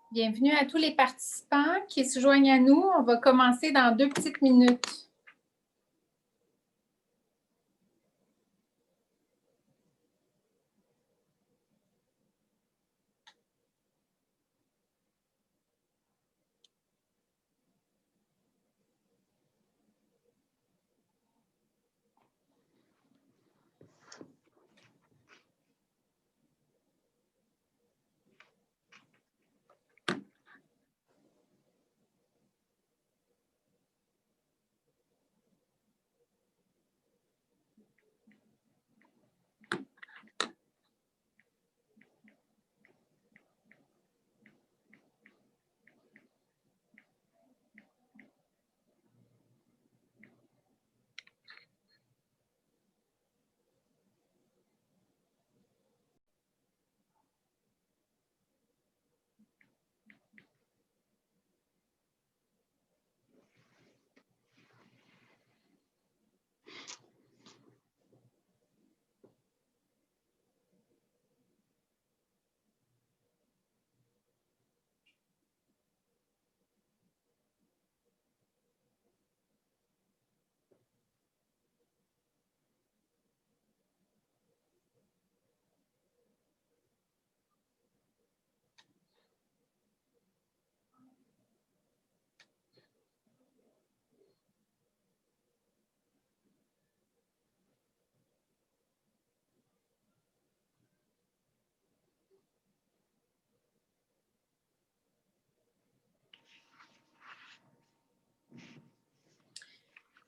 Bienvenue à tous les participants qui se joignent à nous. On va commencer dans 2 petites minutes.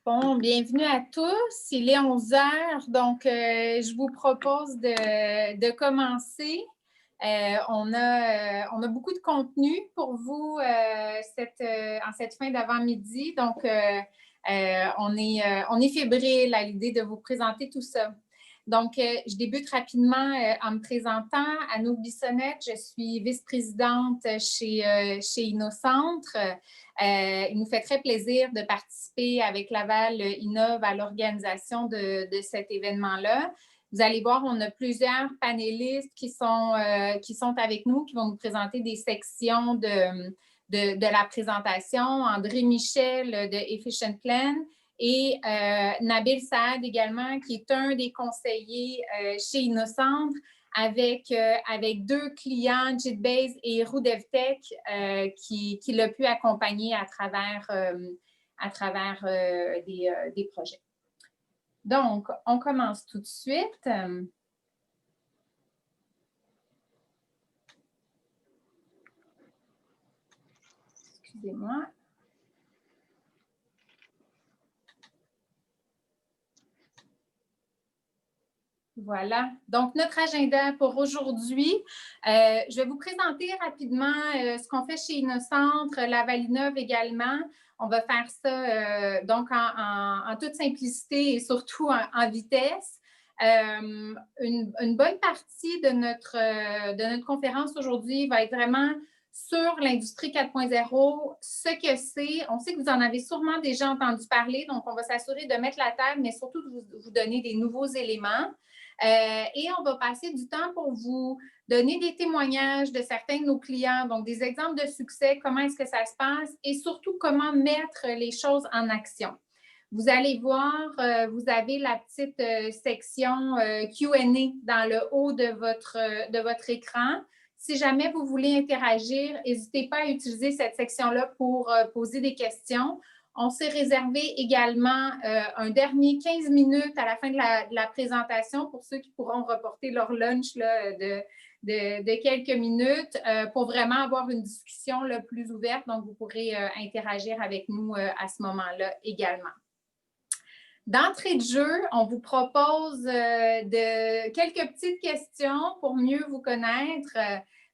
Bon, bienvenue à tous. Il est 11 heures, donc je vous propose de commencer. On a beaucoup de contenu pour vous en cette fin d'avant-midi, donc on est fébrile à l'idée de vous présenter tout ça. Donc, je débute rapidement en me présentant. Anouk Bissonnette, je suis vice-présidente chez Innocentre. Il nous fait très plaisir de participer avec Laval Innove à l'organisation de cet événement-là. Vous allez voir, on a plusieurs panélistes qui sont avec nous, qui vont nous présenter des sections de la présentation. André Michel de Efficient Plan et Nabil Saad également, qui est un des conseillers chez Innocentre, avec 2 clients, JetBase et RoudevTech, qui l'a pu accompagner à travers des projets. Donc, on commence tout de suite. Excusez-moi. Voilà. Donc, notre agenda pour aujourd'hui, je vais vous présenter rapidement ce qu'on fait chez Innocentre, Laval Innove également. On va faire ça donc en toute simplicité et surtout en vitesse. Une bonne partie de notre conférence aujourd'hui va être vraiment sur l'industrie 4.0, ce que c'est. On sait que vous en avez sûrement déjà entendu parler, donc on va s'assurer de mettre la table, mais surtout de vous donner des nouveaux éléments. Et on va passer du temps pour vous donner des témoignages de certains de nos clients, donc des exemples de succès, comment est-ce que ça se passe et surtout comment mettre les choses en action. Vous allez voir, vous avez la petite section Q&A dans le haut de votre écran. Si jamais vous voulez interagir, n'hésitez pas à utiliser cette section-là pour poser des questions. On s'est réservé également un dernier 15 minutes à la fin de la présentation pour ceux qui pourront reporter leur lunch là, de quelques minutes pour vraiment avoir une discussion là, plus ouverte. Donc, vous pourrez interagir avec nous à ce moment-là également. D'entrée de jeu, on vous propose quelques petites questions pour mieux vous connaître.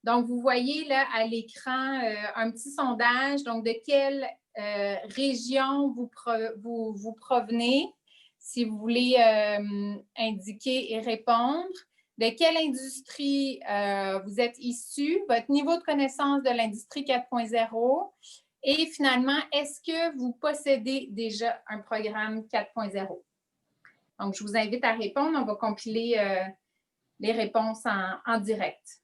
Donc, vous voyez là à l'écran un petit sondage. Donc, de quelle région vous provenez, si vous voulez indiquer et répondre. De quelle industrie vous êtes issu, votre niveau de connaissance de l'industrie 4.0 et finalement, est-ce que vous possédez déjà un programme 4.0? Donc, je vous invite à répondre. On va compiler les réponses en direct.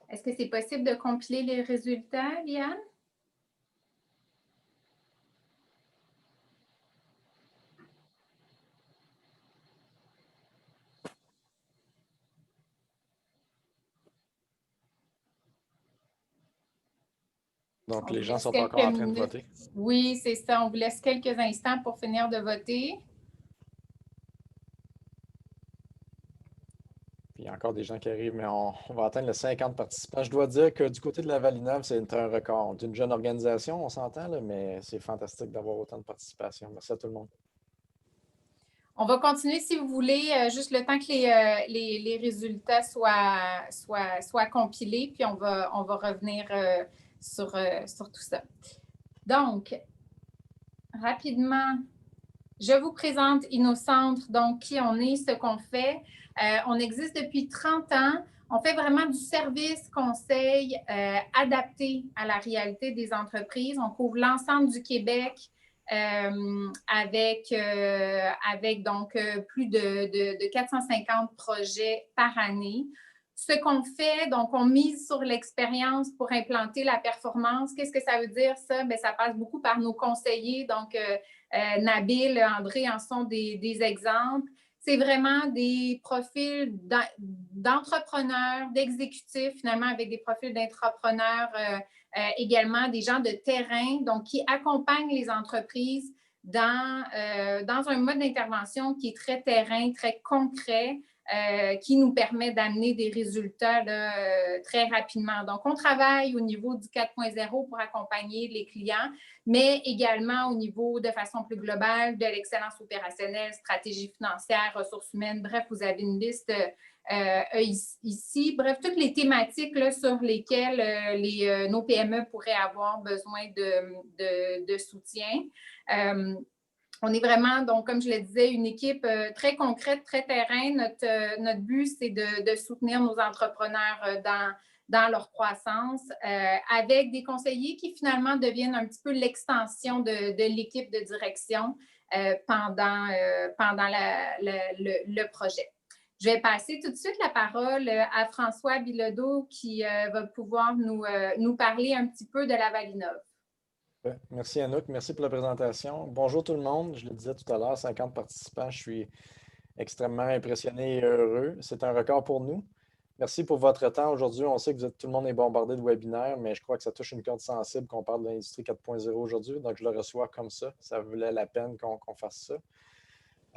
Est-ce que c'est possible de compiler les résultats, Liane? Donc, On les vous gens laisse sont quelques encore en train de minutes. voter. Oui, c'est ça. On vous laisse quelques instants pour finir de voter. Puis il y a encore des gens qui arrivent, mais on va atteindre les 50 participants. Je dois dire que du côté de la Valinov, c'est un record. C'est une jeune organisation, on s'entend, là, mais c'est fantastique d'avoir autant de participation. Merci à tout le monde. On va continuer, si vous voulez, juste le temps que les résultats soient compilés, puis on va revenir sur tout ça. Donc, rapidement, je vous présente InnoCentre, donc qui on est, ce qu'on fait. On existe depuis 30 ans. On fait vraiment du service conseil adapté à la réalité des entreprises. On couvre l'ensemble du Québec avec donc plus de 450 projets par année. Ce qu'on fait, donc on mise sur l'expérience pour implanter la performance. Qu'est-ce que ça veut dire, ça? Bien, ça passe beaucoup par nos conseillers, donc Nabil, André en sont des exemples. C'est vraiment des profils d'entrepreneurs, d'exécutifs, finalement, avec des profils d'entrepreneurs également, des gens de terrain, donc qui accompagnent les entreprises dans un mode d'intervention qui est très terrain, très concret, qui nous permet d'amener des résultats là, très rapidement. Donc, on travaille au niveau du 4.0 pour accompagner les clients, mais également au niveau de façon plus globale de l'excellence opérationnelle, stratégie financière, ressources humaines. Bref, vous avez une liste ici. Bref, toutes les thématiques là, sur lesquelles nos PME pourraient avoir besoin de soutien. On est vraiment, donc, comme je le disais, une équipe très concrète, très terrain. Notre but, c'est de soutenir nos entrepreneurs dans leur croissance avec des conseillers qui, finalement, deviennent un petit peu l'extension de l'équipe de direction pendant le projet. Je vais passer tout de suite la parole à François Bilodeau qui va pouvoir nous parler un petit peu de la Valinov. Merci Anouk, merci pour la présentation. Bonjour tout le monde, je le disais tout à l'heure, 50 participants, je suis extrêmement impressionné et heureux. C'est un record pour nous. Merci pour votre temps aujourd'hui. On sait que tout le monde est bombardé de webinaires, mais je crois que ça touche une corde sensible qu'on parle de l'industrie 4.0 aujourd'hui, donc je le reçois comme ça. Ça valait la peine qu'on fasse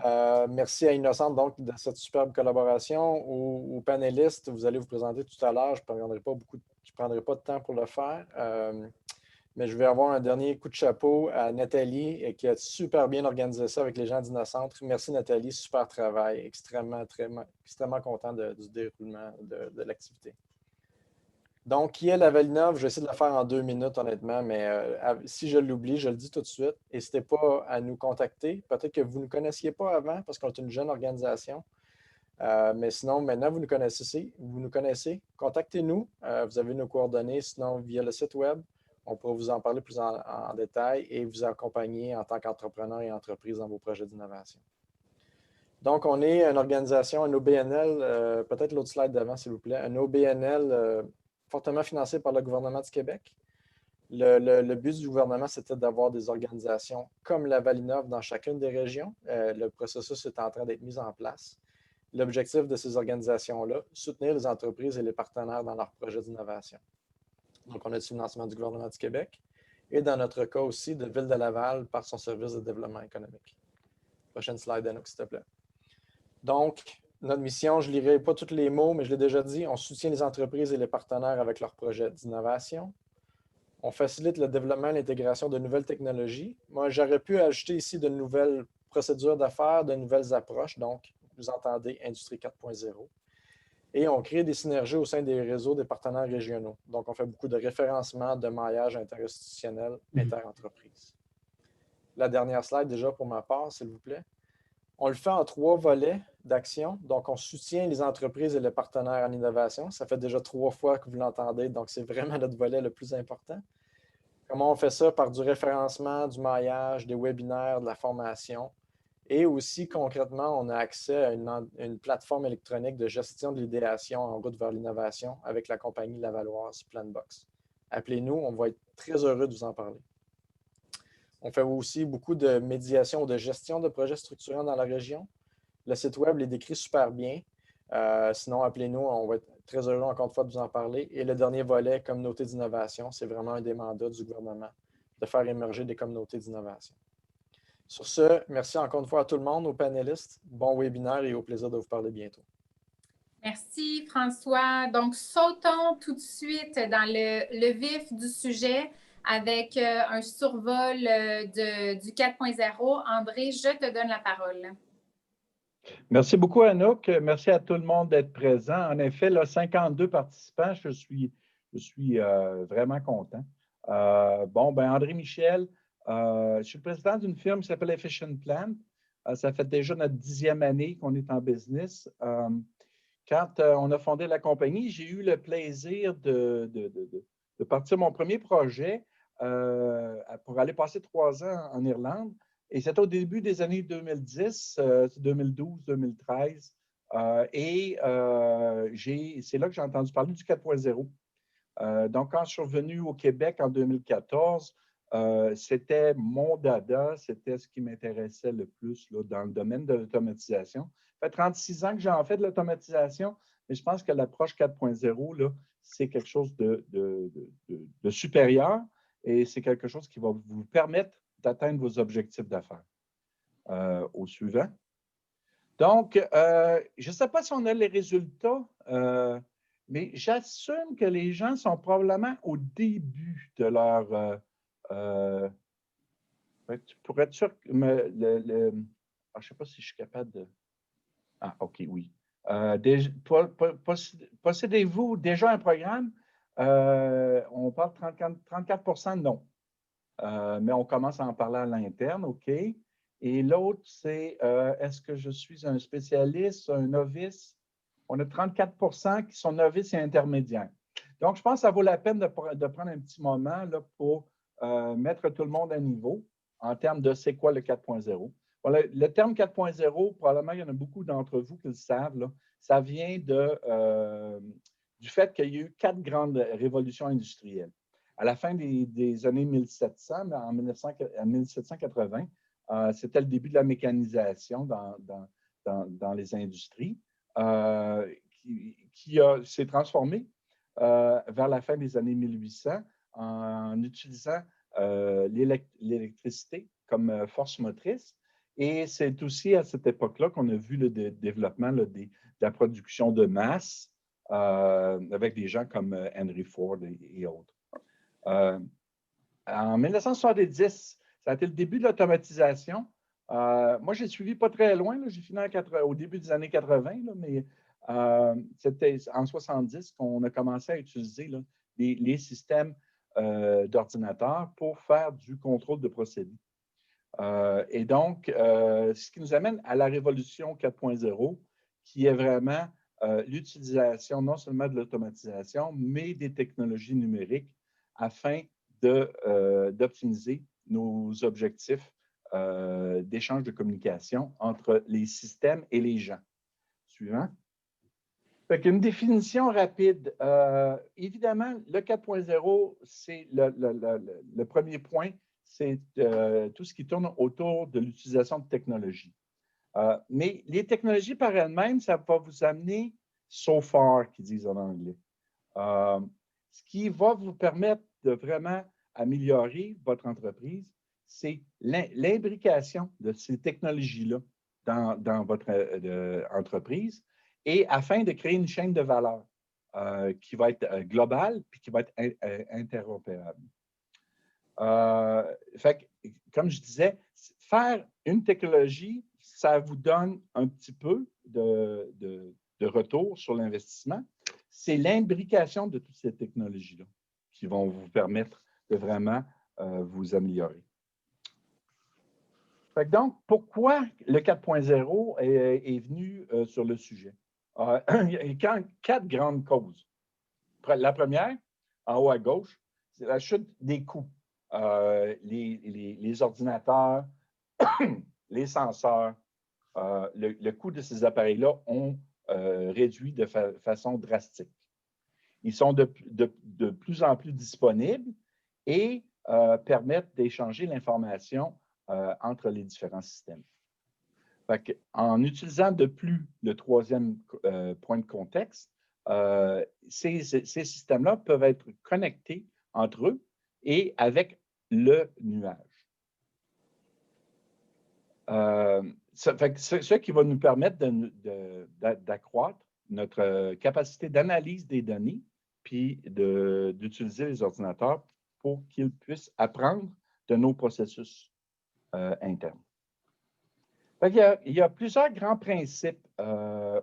ça. Merci à Innocente donc de cette superbe collaboration. Aux panélistes, vous allez vous présenter tout à l'heure. Je ne prendrai pas de temps pour le faire. Mais je vais avoir un dernier coup de chapeau à Nathalie qui a super bien organisé ça avec les gens d'Innocentre. Merci Nathalie, super travail, extrêmement content du déroulement de l'activité. Donc, qui est la Valinov? Je vais essayer de le faire en 2 minutes, honnêtement, mais si je l'oublie, je le dis tout de suite. N'hésitez pas à nous contacter. Peut-être que vous ne nous connaissiez pas avant parce qu'on est une jeune organisation. Mais sinon, maintenant, vous nous connaissez. Contactez-nous. Vous avez nos coordonnées, sinon via le site web. On pourra vous en parler plus en détail et vous accompagner en tant qu'entrepreneur et entreprise dans vos projets d'innovation. Donc, on est une organisation, un OBNL, peut-être l'autre slide d'avant, s'il vous plaît, un OBNL fortement financé par le gouvernement du Québec. Le but du gouvernement, c'était d'avoir des organisations comme la Valinov dans chacune des régions. Le processus est en train d'être mis en place. L'objectif de ces organisations-là, soutenir les entreprises et les partenaires dans leurs projets d'innovation. Donc, on a du financement du gouvernement du Québec et dans notre cas aussi de Ville de Laval par son service de développement économique. Prochaine slide, Anouk, s'il te plaît. Donc, notre mission, je ne lirai pas tous les mots, mais je l'ai déjà dit, on soutient les entreprises et les partenaires avec leurs projets d'innovation. On facilite le développement et l'intégration de nouvelles technologies. Moi, j'aurais pu ajouter ici de nouvelles procédures d'affaires, de nouvelles approches. Donc, vous entendez Industrie 4.0. Et on crée des synergies au sein des réseaux des partenaires régionaux. Donc, on fait beaucoup de référencement, de maillage interinstitutionnel, interentreprise. La dernière slide, déjà, pour ma part, s'il vous plaît. On le fait en 3 volets d'action. Donc, on soutient les entreprises et les partenaires en innovation. Ça fait déjà 3 fois que vous l'entendez, donc c'est vraiment notre volet le plus important. Comment on fait ça? Par du référencement, du maillage, des webinaires, de la formation Et aussi, concrètement, on a accès à une plateforme électronique de gestion de l'idéation en route vers l'innovation avec la compagnie lavalloise Planbox. Appelez-nous, on va être très heureux de vous en parler. On fait aussi beaucoup de médiation ou de gestion de projets structurants dans la région. Le site web les décrit super bien. Sinon, appelez-nous, on va être très heureux encore une fois de vous en parler. Et le dernier volet, communauté d'innovation, c'est vraiment un des mandats du gouvernement de faire émerger des communautés d'innovation. Sur ce, merci encore une fois à tout le monde, aux panélistes. Bon webinaire et au plaisir de vous parler bientôt. Merci, François. Donc, sautons tout de suite dans le vif du sujet avec un survol du 4.0. André, je te donne la parole. Merci beaucoup, Anouk. Merci à tout le monde d'être présent. En effet, là, 52 participants, je suis vraiment content. André Michel, je suis le président d'une firme qui s'appelle Efficient Plant. Ça fait déjà notre 10e année qu'on est en business. Quand on a fondé la compagnie, j'ai eu le plaisir de partir mon premier projet pour aller passer 3 ans en Irlande. Et c'était au début des années 2010, 2012, 2013. C'est là que j'ai entendu parler du 4.0. Donc, quand je suis revenu au Québec en 2014, c'était mon dada, c'était ce qui m'intéressait le plus là, dans le domaine de l'automatisation. Ça fait 36 ans que j'en fais de l'automatisation, mais je pense que l'approche 4.0, c'est quelque chose de supérieur et c'est quelque chose qui va vous permettre d'atteindre vos objectifs d'affaires. Au suivant. Donc, je ne sais pas si on a les résultats, mais j'assume que les gens sont probablement au début de leur... pour être sûr, je ne sais pas si je suis capable de... Ah, OK, oui. Possédez-vous déjà un programme? On parle de 34% non. Mais on commence à en parler à l'interne, OK. Et l'autre, c'est est-ce que je suis un spécialiste, un novice? On a 34% qui sont novices et intermédiaires. Donc, je pense que ça vaut la peine de prendre un petit moment là, pour mettre tout le monde à niveau en termes de c'est quoi le 4.0. Bon, le terme 4.0, probablement, il y en a beaucoup d'entre vous qui le savent. Là, ça vient du fait qu'il y a eu 4 grandes révolutions industrielles. À la fin des années 1700, mais en 1780, c'était le début de la mécanisation dans les industries qui s'est transformé vers la fin des années 1800 en utilisant l'électricité comme force motrice. Et c'est aussi à cette époque-là qu'on a vu le développement de la production de masse avec des gens comme Henry Ford et autres. En 1970, ça a été le début de l'automatisation. Moi, j'ai suivi pas très loin. J'ai fini au début des années 80, là, mais c'était en 70 qu'on a commencé à utiliser là, les systèmes d'ordinateurs pour faire du contrôle de procédés. Et donc, ce qui nous amène à la révolution 4.0, qui est vraiment l'utilisation non seulement de l'automatisation, mais des technologies numériques afin d'optimiser nos objectifs d'échange de communication entre les systèmes et les gens. Suivant. Fait qu'une définition rapide. Évidemment, le 4.0, c'est le premier point, c'est tout ce qui tourne autour de l'utilisation de technologies. Mais les technologies par elles-mêmes, ça va vous amener so far, qu'ils disent en anglais. Ce qui va vous permettre de vraiment améliorer votre entreprise, c'est l'imbrication de ces technologies-là dans votre entreprise et afin de créer une chaîne de valeur qui va être globale puis qui va être interopérable. Fait que, comme je disais, faire une technologie, ça vous donne un petit peu de retour sur l'investissement. C'est l'imbrication de toutes ces technologies-là qui vont vous permettre de vraiment vous améliorer. Fait que donc, pourquoi le 4.0 est venu sur le sujet? Il y a 4 grandes causes. La première, en haut à gauche, c'est la chute des coûts. Les ordinateurs, les senseurs, le coût de ces appareils-là ont réduit de façon drastique. Ils sont de plus en plus disponibles et permettent d'échanger l'information entre les différents systèmes. En utilisant de plus le troisième point de contexte, ces systèmes-là peuvent être connectés entre eux et avec le nuage. Ce qui va nous permettre d'accroître notre capacité d'analyse des données puis d'utiliser les ordinateurs pour qu'ils puissent apprendre de nos processus internes. Il y a plusieurs grands principes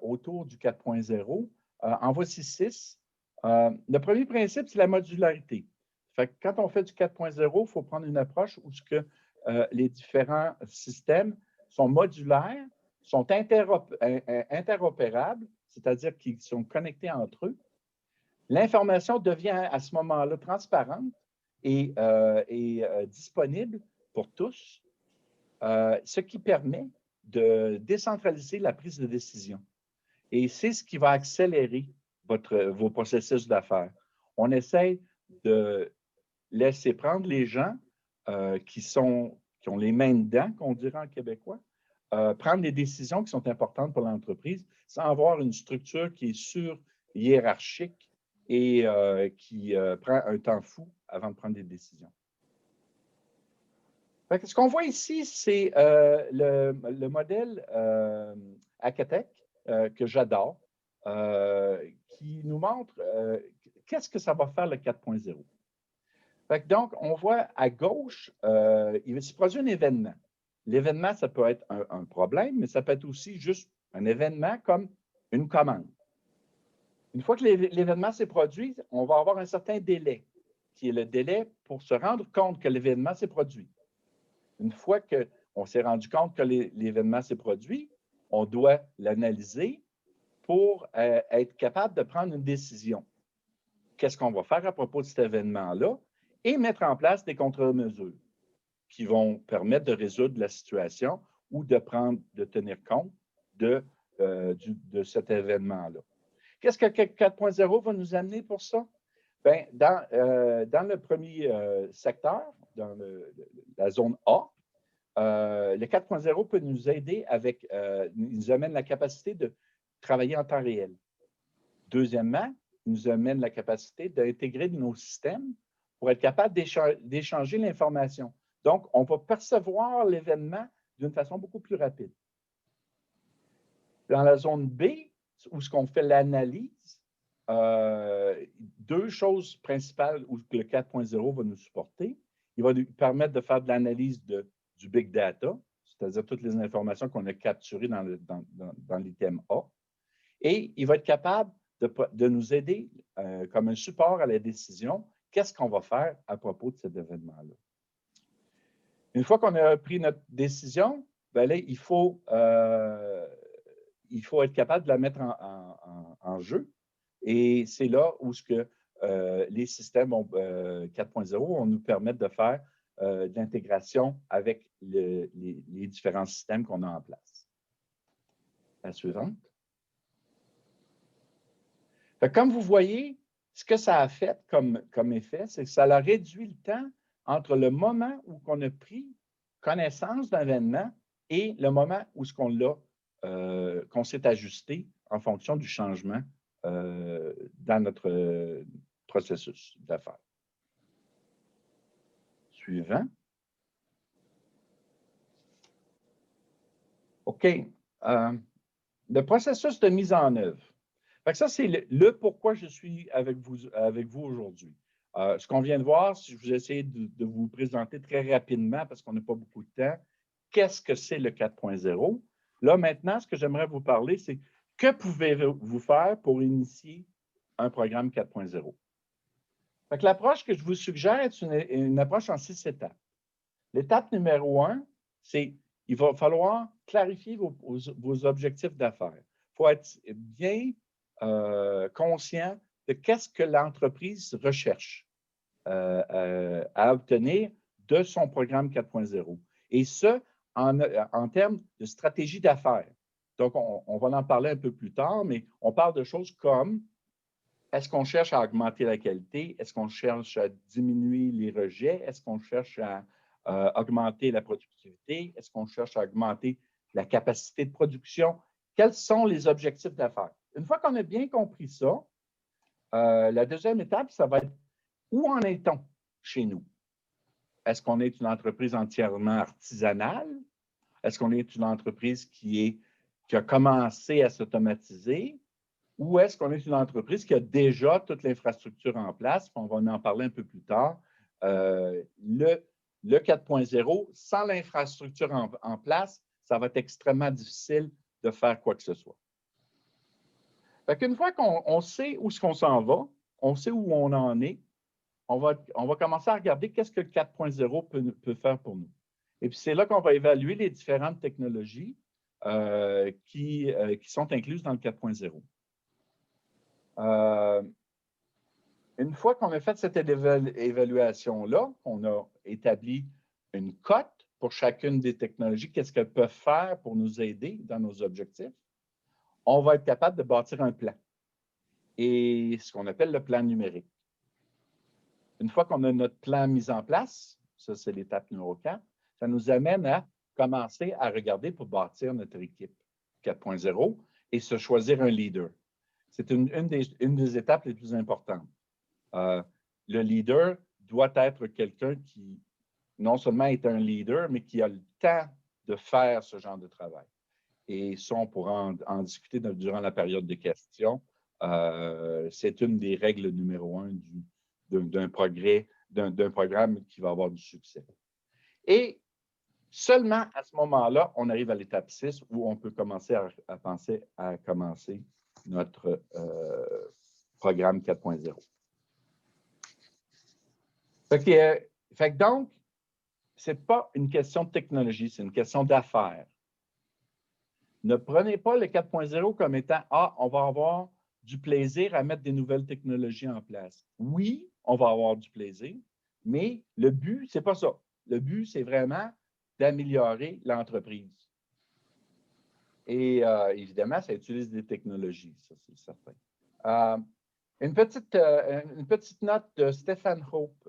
autour du 4.0. En voici 6. Le premier principe, c'est la modularité. Quand on fait du 4.0, il faut prendre une approche où les différents systèmes sont modulaires, sont interopérables, c'est-à-dire qu'ils sont connectés entre eux. L'information devient à ce moment-là transparente et disponible pour tous, ce qui permet de décentraliser la prise de décision. Et c'est ce qui va accélérer vos processus d'affaires. On essaie de laisser prendre les gens qui ont les mains dedans, qu'on dirait en québécois, prendre des décisions qui sont importantes pour l'entreprise sans avoir une structure qui est sur-hiérarchique et qui prend un temps fou avant de prendre des décisions. Ce qu'on voit ici, c'est le modèle Hacatech que j'adore, qui nous montre qu'est-ce que ça va faire le 4.0. Donc, on voit à gauche, il se produit un événement. L'événement, ça peut être un problème, mais ça peut être aussi juste un événement comme une commande. Une fois que l'événement s'est produit, on va avoir un certain délai, qui est le délai pour se rendre compte que l'événement s'est produit. Une fois qu'on s'est rendu compte que l'événement s'est produit, on doit l'analyser pour être capable de prendre une décision. Qu'est-ce qu'on va faire à propos de cet événement-là? Et mettre en place des contre-mesures qui vont permettre de résoudre la situation ou de tenir compte de cet événement-là. Qu'est-ce que 4.0 va nous amener pour ça? Bien, dans le premier secteur, dans la zone A, le 4.0 peut nous aider il nous amène la capacité de travailler en temps réel. Deuxièmement, il nous amène la capacité d'intégrer nos systèmes pour être capable d'échanger l'information. Donc, on va percevoir l'événement d'une façon beaucoup plus rapide. Dans la zone B, où ce qu'on fait l'analyse, deux choses principales où le 4.0 va nous supporter. Il va nous permettre de faire de l'analyse du big data, c'est-à-dire toutes les informations qu'on a capturées dans l'item A. Et il va être capable de nous aider comme un support à la décision. Qu'est-ce qu'on va faire à propos de cet événement-là? Une fois qu'on a pris notre décision, bien là, il faut être capable de la mettre en jeu. Et c'est là où les systèmes 4.0 vont nous permettre de faire de l'intégration avec les différents systèmes qu'on a en place. La suivante. Comme vous voyez, ce que ça a fait comme effet, c'est que ça a réduit le temps entre le moment où on a pris connaissance d'un événement et le moment où qu'on s'est ajusté en fonction du changement dans notre processus d'affaires. Suivant. OK. Le processus de mise en œuvre. Ça, c'est le pourquoi je suis avec vous aujourd'hui. Ce qu'on vient de voir, si je vous essaie de vous présenter très rapidement parce qu'on n'a pas beaucoup de temps, qu'est-ce que c'est le 4.0? Là, maintenant, ce que j'aimerais vous parler, c'est que pouvez-vous faire pour initier un programme 4.0? L'approche que je vous suggère est une approche en 6 étapes. L'étape numéro 1, c'est il va falloir clarifier vos objectifs d'affaires. Il faut être bien conscient de qu'est-ce que l'entreprise recherche à obtenir de son programme 4.0. Et ce, en termes de stratégie d'affaires. Donc, on va en parler un peu plus tard, mais on parle de choses comme est-ce qu'on cherche à augmenter la qualité? Est-ce qu'on cherche à diminuer les rejets? Est-ce qu'on cherche à augmenter la productivité? Est-ce qu'on cherche à augmenter la capacité de production? Quels sont les objectifs d'affaires? Une fois qu'on a bien compris ça, la deuxième étape, ça va être où en est-on chez nous? Est-ce qu'on est une entreprise entièrement artisanale? Est-ce qu'on est une entreprise qui a commencé à s'automatiser? Ou est-ce qu'on est une entreprise qui a déjà toute l'infrastructure en place? On va en parler un peu plus tard. Le 4.0, sans l'infrastructure en place, ça va être extrêmement difficile de faire quoi que ce soit. Fait qu'une fois qu'on sait où est-ce qu'on s'en va, on sait où on en est, on va commencer à regarder qu'est-ce que le 4.0 peut faire pour nous. Et puis, c'est là qu'on va évaluer les différentes technologies qui sont incluses dans le 4.0. Une fois qu'on a fait cette évaluation-là, on a établi une cote pour chacune des technologies, qu'est-ce qu'elles peuvent faire pour nous aider dans nos objectifs, on va être capable de bâtir un plan. Et ce qu'on appelle le plan numérique. Une fois qu'on a notre plan mis en place, ça c'est l'étape numéro 4, ça nous amène à commencer à regarder pour bâtir notre équipe 4.0 et se choisir un leader. C'est une des étapes les plus importantes. Le leader doit être quelqu'un qui non seulement est un leader, mais qui a le temps de faire ce genre de travail. Et ça, on pourra en discuter durant la période de questions. C'est une des règles numéro 1 d'un programme qui va avoir du succès. Et seulement à ce moment-là, on arrive à l'étape 6 où on peut commencer à penser à commencer notre programme 4.0. Fait que donc, ce n'est pas une question de technologie, c'est une question d'affaires. Ne prenez pas le 4.0 comme étant « Ah, on va avoir du plaisir à mettre des nouvelles technologies en place. » Oui, on va avoir du plaisir, mais le but, ce n'est pas ça. Le but, c'est vraiment d'améliorer l'entreprise. Et évidemment, ça utilise des technologies, ça c'est certain. Une petite note de Stephen Hope.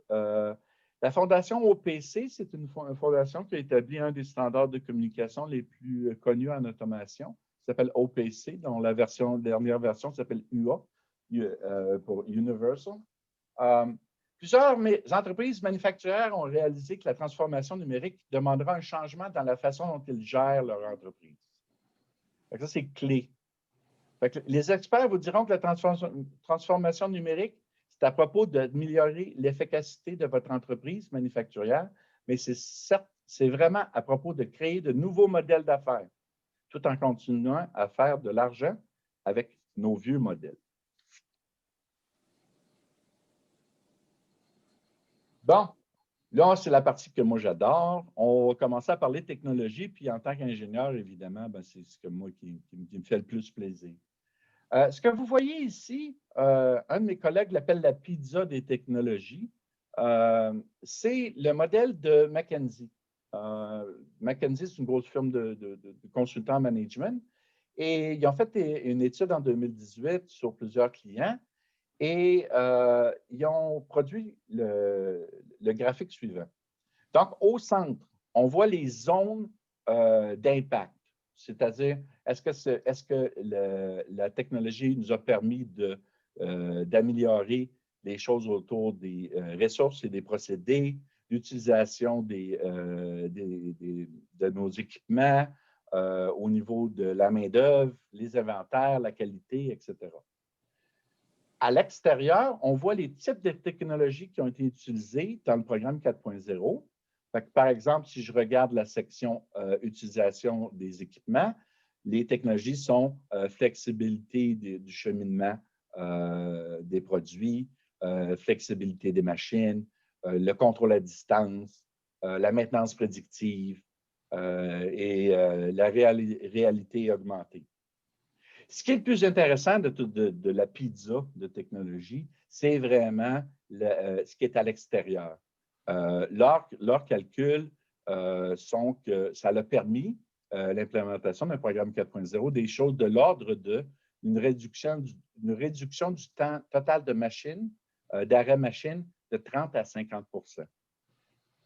La fondation OPC, c'est une fondation qui a établi un des standards de communication les plus connus en automation. Ça s'appelle OPC, dont la dernière version s'appelle UA, pour Universal. Plusieurs entreprises manufacturières ont réalisé que la transformation numérique demandera un changement dans la façon dont ils gèrent leur entreprise. Ça, c'est clé. Les experts vous diront que la transformation numérique, c'est à propos d'améliorer l'efficacité de votre entreprise manufacturière, mais c'est vraiment à propos de créer de nouveaux modèles d'affaires, tout en continuant à faire de l'argent avec nos vieux modèles. Bon, là, c'est la partie que moi j'adore. On va commencer à parler de technologie, puis en tant qu'ingénieur, évidemment, c'est ce que moi qui me fait le plus plaisir. Ce que vous voyez ici, un de mes collègues l'appelle la pizza des technologies. C'est le modèle de McKinsey. McKinsey, c'est une grosse firme de consultants en management. Et ils ont fait une étude en 2018 sur plusieurs clients et ils ont produit le graphique suivant. Donc, au centre, on voit les zones d'impact. C'est-à-dire, est-ce que la technologie nous a permis d'améliorer les choses autour des ressources et des procédés, l'utilisation de nos équipements, au niveau de la main-d'œuvre, les inventaires, la qualité, etc. À l'extérieur, on voit les types de technologies qui ont été utilisées dans le programme 4.0. Par exemple, si je regarde la section utilisation des équipements, les technologies sont flexibilité du cheminement des produits, flexibilité des machines, le contrôle à distance, la maintenance prédictive et la réalité augmentée. Ce qui est le plus intéressant de la pizza de technologie, c'est vraiment ce qui est à l'extérieur. Leur calcul sont que ça a permis l'implémentation d'un programme 4.0, des choses de l'ordre d'une réduction du temps total de machine, d'arrêt machine, de 30 à 50 %.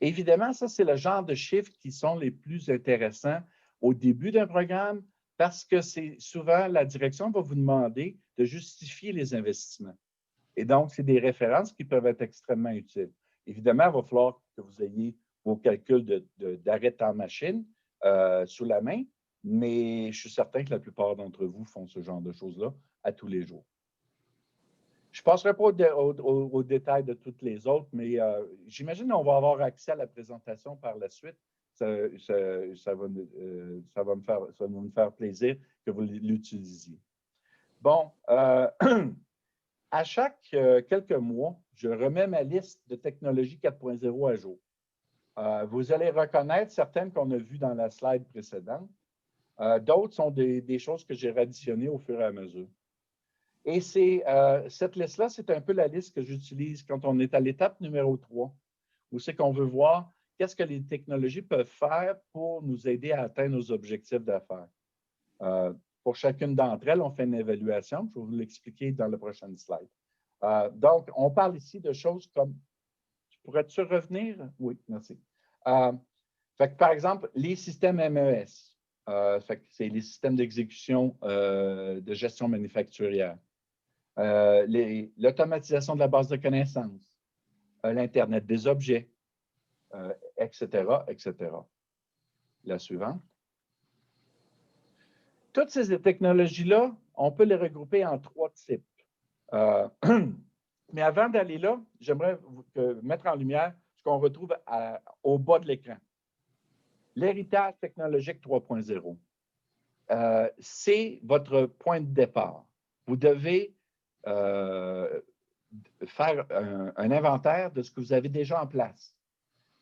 Évidemment, ça, c'est le genre de chiffres qui sont les plus intéressants au début d'un programme parce que c'est souvent la direction va vous demander de justifier les investissements. Et donc, c'est des références qui peuvent être extrêmement utiles. Évidemment, il va falloir que vous ayez vos calculs d'arrêt de temps machine sous la main, mais je suis certain que la plupart d'entre vous font ce genre de choses-là à tous les jours. Je ne passerai pas au détail de toutes les autres, mais j'imagine qu'on va avoir accès à la présentation par la suite. Ça va nous faire plaisir que vous l'utilisiez. Bon, à chaque quelques mois, je remets ma liste de technologies 4.0 à jour. Vous allez reconnaître certaines qu'on a vues dans la slide précédente. D'autres sont des choses que j'ai additionnées au fur et à mesure. Et cette liste-là, c'est un peu la liste que j'utilise quand on est à l'étape numéro 3, où c'est qu'on veut voir qu'est-ce que les technologies peuvent faire pour nous aider à atteindre nos objectifs d'affaires. Pour chacune d'entre elles, on fait une évaluation. Je vais vous l'expliquer dans la prochaine slide. Donc, on parle ici de choses comme... Pourrais-tu revenir? Oui, merci. Par exemple, les systèmes MES. C'est les systèmes d'exécution de gestion manufacturière. L'automatisation de la base de connaissances, l'Internet des objets, etc., etc. La suivante. Toutes ces technologies-là, on peut les regrouper en 3 types. Mais avant d'aller là, j'aimerais mettre en lumière ce qu'on retrouve au bas de l'écran. L'héritage technologique 3.0. C'est votre point de départ. Vous devez faire un inventaire de ce que vous avez déjà en place.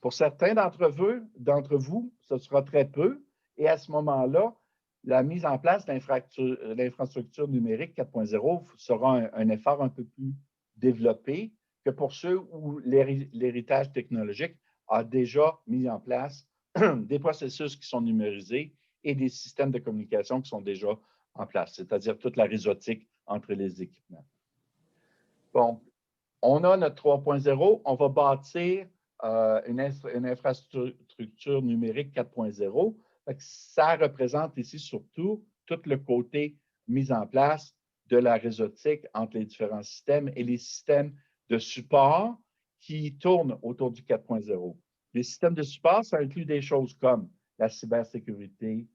Pour certains d'entre vous, ce sera très peu, et à ce moment-là, la mise en place de l'infrastructure numérique 4.0 sera un effort un peu plus développé que pour ceux où l'héritage technologique a déjà mis en place des processus qui sont numérisés et des systèmes de communication qui sont déjà en place, c'est-à-dire toute la réseautique entre les équipements. Bon, on a notre 3.0, on va bâtir une infrastructure numérique 4.0. Ça représente ici surtout tout le côté mise en place de la réseautique entre les différents systèmes et les systèmes de support qui tournent autour du 4.0. Les systèmes de support, ça inclut des choses comme la cybersécurité,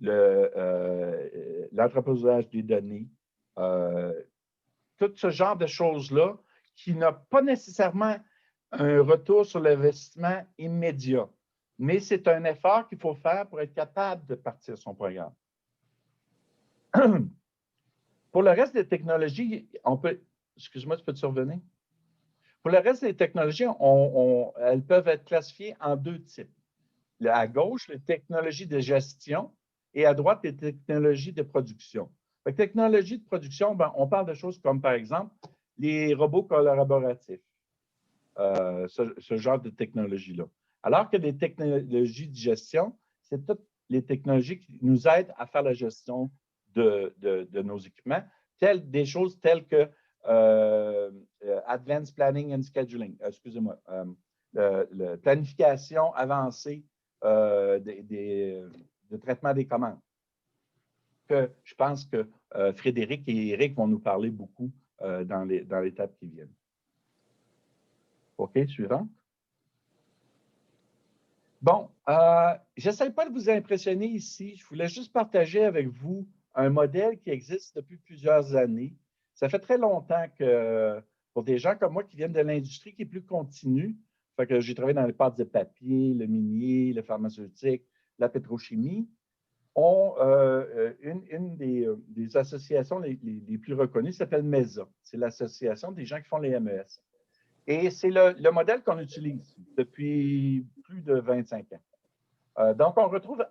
l'entreposage des données, tout ce genre de choses-là qui n'a pas nécessairement un retour sur l'investissement immédiat. Mais c'est un effort qu'il faut faire pour être capable de partir son programme. Pour le reste des technologies, on peut... Excuse-moi, tu peux te survenir? Pour le reste des technologies, elles peuvent être classifiées en 2 types. À gauche, les technologies de gestion et à droite, les technologies de production. Les technologies de production, ben, on parle de choses comme, par exemple, les robots collaboratifs, ce genre de technologie-là. Alors que les technologies de gestion, c'est toutes les technologies qui nous aident à faire la gestion de nos équipements, des choses telles que Advanced Planning and Scheduling, excusez-moi, la planification avancée de traitement des commandes. Que je pense que Frédéric et Éric vont nous parler beaucoup dans l'étape qui viennent. OK, suivant. Bon, j'essaie pas de vous impressionner ici. Je voulais juste partager avec vous un modèle qui existe depuis plusieurs années. Ça fait très longtemps que, pour des gens comme moi qui viennent de l'industrie qui est plus continue, fait que j'ai travaillé dans les pâtes de papier, le minier, le pharmaceutique, la pétrochimie, une des associations les plus reconnues s'appelle MESA. C'est l'association des gens qui font les MES. Et c'est le modèle qu'on utilise depuis plus de 25 ans. Donc, on retrouve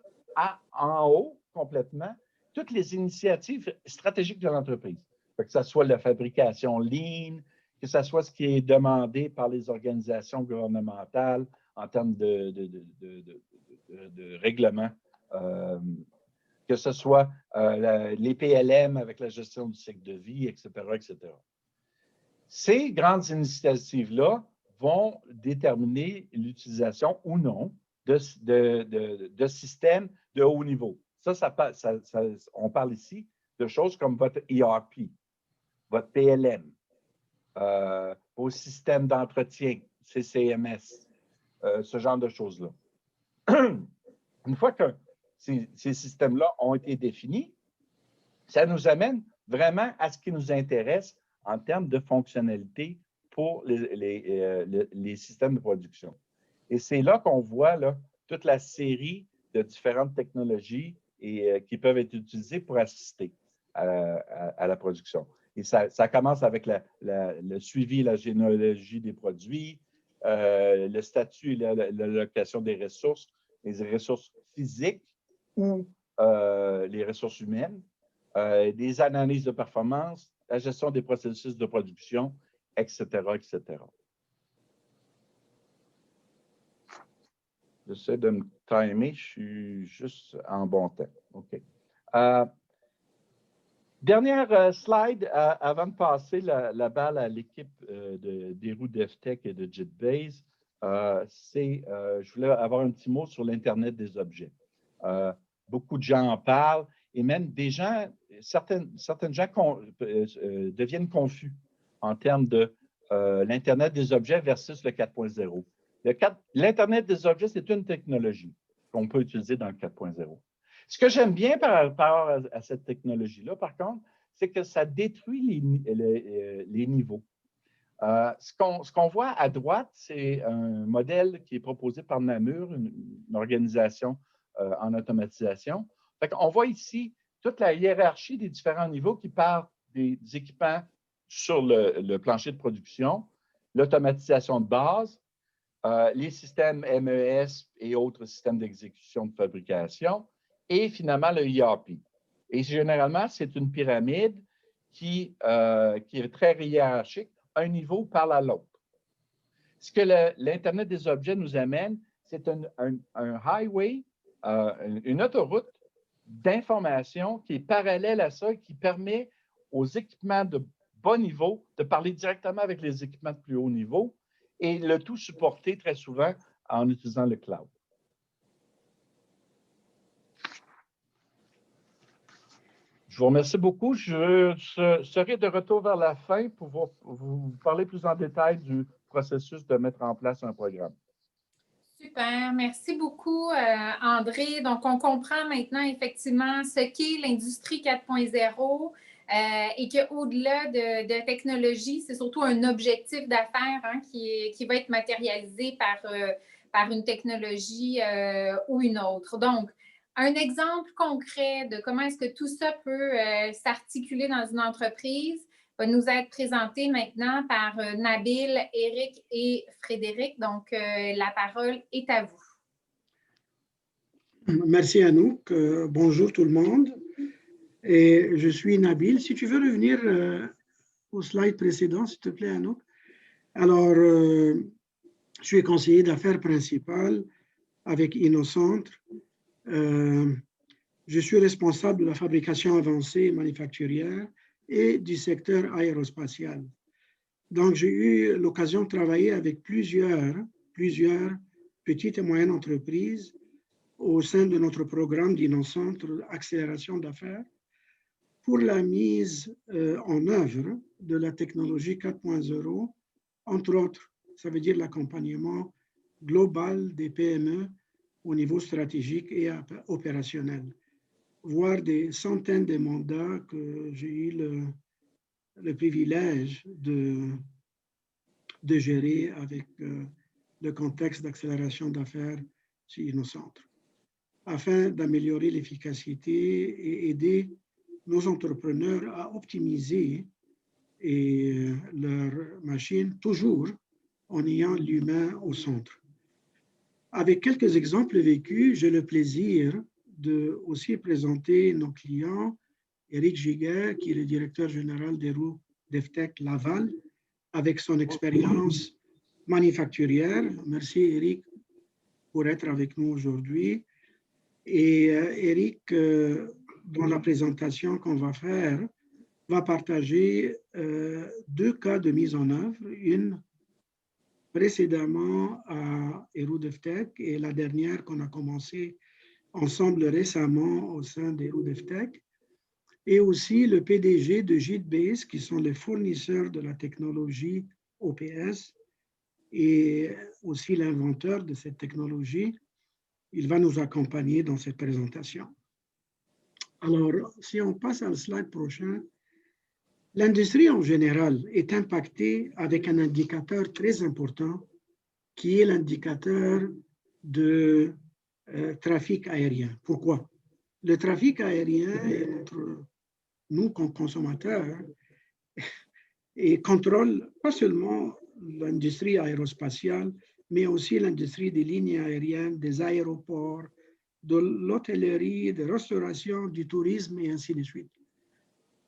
en haut complètement toutes les initiatives stratégiques de l'entreprise. Que ce soit la fabrication lean, que ce soit ce qui est demandé par les organisations gouvernementales en termes de règlement, que ce soit les PLM avec la gestion du cycle de vie, etc., etc. Ces grandes initiatives-là vont déterminer l'utilisation ou non de systèmes de haut niveau. On parle ici de choses comme votre ERP, votre PLM, vos systèmes d'entretien, CCMS, ce genre de choses-là. Une fois que ces systèmes-là ont été définis, ça nous amène vraiment à ce qui nous intéresse en termes de fonctionnalité pour les systèmes de production. Et c'est là qu'on voit là, toute la série de différentes technologies qui peuvent être utilisées pour assister à la production. Et ça commence avec le suivi et la généalogie des produits, le statut et l'allocation des ressources, les ressources physiques ou les ressources humaines, des analyses de performance, la gestion des processus de production, etc., etc. J'essaie de me timer, je suis juste en bon temps. OK. Dernière slide avant de passer la balle à l'équipe des roues DevTech et de JetBase. Je voulais avoir un petit mot sur l'Internet des objets. Beaucoup de gens en parlent et même des gens, certains gens deviennent confus en termes de l'Internet des objets versus le 4.0. L'Internet des objets, c'est une technologie qu'on peut utiliser dans le 4.0. Ce que j'aime bien par rapport à cette technologie-là, par contre, c'est que ça détruit les niveaux. Ce qu'on voit à droite, c'est un modèle qui est proposé par Namur, une organisation en automatisation. On voit ici toute la hiérarchie des différents niveaux qui partent des équipements sur le plancher de production, l'automatisation de base, les systèmes MES et autres systèmes d'exécution de fabrication, et finalement le ERP. Et généralement, c'est une pyramide qui est très hiérarchique. Un niveau parle à l'autre. Ce que l'Internet des objets nous amène, c'est un highway, une autoroute d'information qui est parallèle à ça, qui permet aux équipements de bas niveau de parler directement avec les équipements de plus haut niveau et le tout supporté très souvent en utilisant le cloud. Je vous remercie beaucoup. Je serai de retour vers la fin pour vous parler plus en détail du processus de mettre en place un programme. Super, merci beaucoup, André. Donc, on comprend maintenant effectivement ce qu'est l'industrie 4.0 et qu'au-delà de technologie, c'est surtout un objectif d'affaires qui va être matérialisé par une technologie ou une autre. Donc, un exemple concret de comment est-ce que tout ça peut s'articuler dans une entreprise va nous être présenté maintenant par Nabil, Éric et Frédéric. Donc, la parole est à vous. Merci Anouk. Bonjour tout le monde. Et je suis Nabil. Si tu veux revenir au slide précédent, s'il te plaît, Anouk. Alors, je suis conseiller d'affaires principal avec InnoCentre. Je suis responsable de la fabrication avancée manufacturière et du secteur aérospatial. Donc, j'ai eu l'occasion de travailler avec plusieurs petites et moyennes entreprises au sein de notre programme d'InnoCentre Accélération d'affaires pour la mise en œuvre de la technologie 4.0, entre autres, ça veut dire l'accompagnement global des PME au niveau stratégique et opérationnel, voire des centaines de mandats que j'ai eu le privilège de gérer avec le contexte d'accélération d'affaires chez InnoCentre, afin d'améliorer l'efficacité et aider nos entrepreneurs à optimiser leurs machines, toujours en ayant l'humain au centre. Avec quelques exemples vécus, j'ai le plaisir de aussi présenter nos clients, Éric Giguère, qui est le directeur général des roues DevTech Laval, avec son expérience manufacturière. Merci Éric pour être avec nous aujourd'hui. Et Eric, dans la présentation qu'on va faire, va partager 2 cas de mise en œuvre, une précédemment à Héroux-Deftech et la dernière qu'on a commencé ensemble récemment au sein d'Héroux-Deftech, et aussi le PDG de JITbase, qui sont les fournisseurs de la technologie OPS, et aussi l'inventeur de cette technologie. Il va nous accompagner dans cette présentation. Alors, si on passe à le slide prochain, l'industrie en général est impactée avec un indicateur très important qui est l'indicateur de trafic aérien. Pourquoi? Le trafic aérien est nous, comme consommateurs, et contrôle pas seulement l'industrie aérospatiale, mais aussi l'industrie des lignes aériennes, des aéroports, de l'hôtellerie, de la restauration, du tourisme et ainsi de suite.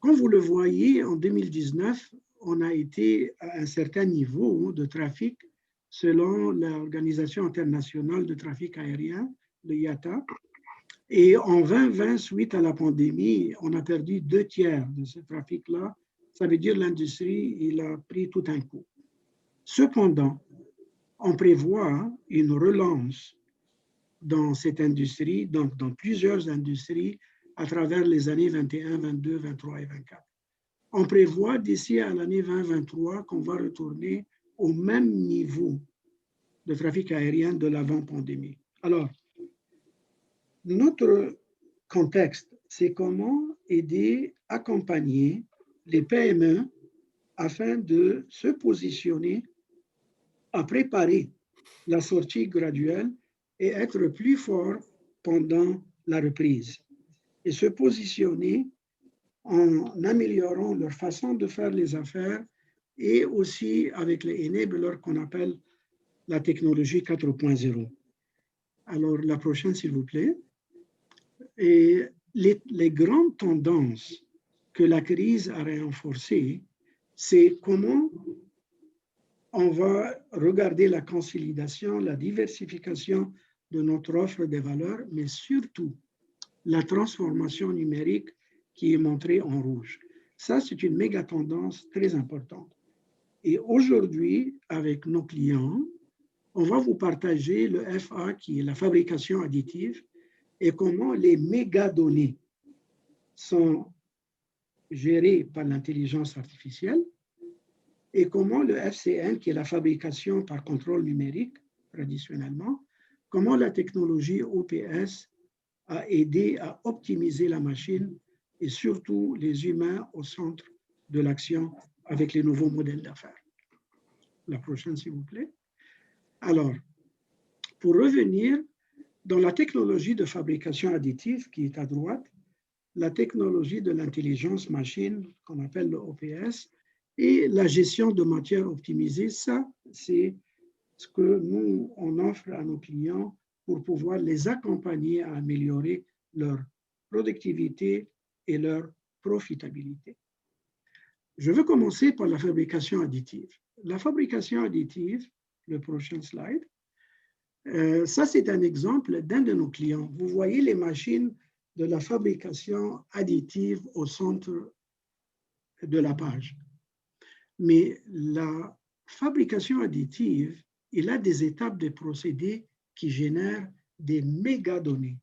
Comme vous le voyez, en 2019, on a été à un certain niveau de trafic selon l'Organisation internationale de trafic aérien, le IATA. Et en 2020, suite à la pandémie, on a perdu 2/3 de ce trafic-là. Ça veut dire que l'industrie, il a pris tout un coup. Cependant, on prévoit une relance dans cette industrie, donc dans plusieurs industries, à travers les années 21, 22, 23 et 24. On prévoit d'ici à l'année 2023 qu'on va retourner au même niveau de trafic aérien de l'avant-pandémie. Alors, notre contexte, c'est comment aider, accompagner les PME afin de se positionner à préparer la sortie graduelle et être plus fort pendant la reprise. Et se positionner en améliorant leur façon de faire les affaires et aussi avec les enablers qu'on appelle la technologie 4.0. Alors, la prochaine, s'il vous plaît. Et les grandes tendances que la crise a renforcées, c'est comment on va regarder la consolidation, la diversification de notre offre de valeurs, mais surtout la transformation numérique qui est montrée en rouge. Ça, c'est une méga tendance très importante. Et aujourd'hui, avec nos clients, on va vous partager le FA, qui est la fabrication additive, et comment les mégadonnées sont gérées par l'intelligence artificielle, et comment le FCN, qui est la fabrication par contrôle numérique, traditionnellement, comment la technologie OPS a aidé à optimiser la machine et surtout les humains au centre de l'action avec les nouveaux modèles d'affaires. La prochaine, s'il vous plaît. Alors, pour revenir dans la technologie de fabrication additive qui est à droite, la technologie de l'intelligence machine qu'on appelle le OPS et la gestion de matières optimisées, ça, c'est ce que nous, on offre à nos clients pour pouvoir les accompagner à améliorer leur productivité et leur profitabilité. Je veux commencer par la fabrication additive. La fabrication additive, le prochain slide, ça c'est un exemple d'un de nos clients. Vous voyez les machines de la fabrication additive au centre de la page. Mais la fabrication additive, il a des étapes de procédés qui génèrent des mégadonnées.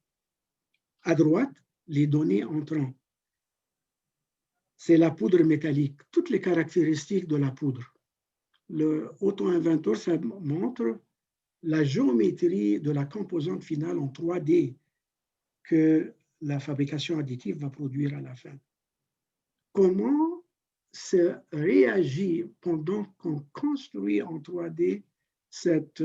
À droite, les données entrant. C'est la poudre métallique, toutes les caractéristiques de la poudre. Le auto-inventeur, ça montre la géométrie de la composante finale en 3D que la fabrication additive va produire à la fin. Comment se réagit pendant qu'on construit en 3D cette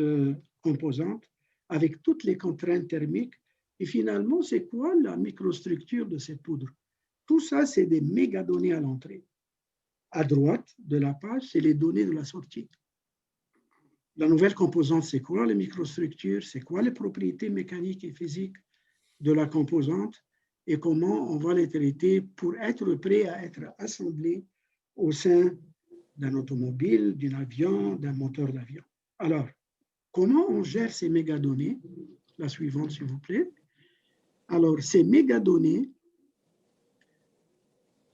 composante avec toutes les contraintes thermiques et finalement, c'est quoi la microstructure de cette poudre? Tout ça, c'est des mégadonnées à l'entrée. À droite de la page, c'est les données de la sortie. La nouvelle composante, c'est quoi les microstructures? C'est quoi les propriétés mécaniques et physiques de la composante? Et comment on va les traiter pour être prêt à être assemblés au sein d'un automobile, d'un avion, d'un moteur d'avion. Alors, comment on gère ces mégadonnées? La suivante, s'il vous plaît. Alors, ces mégadonnées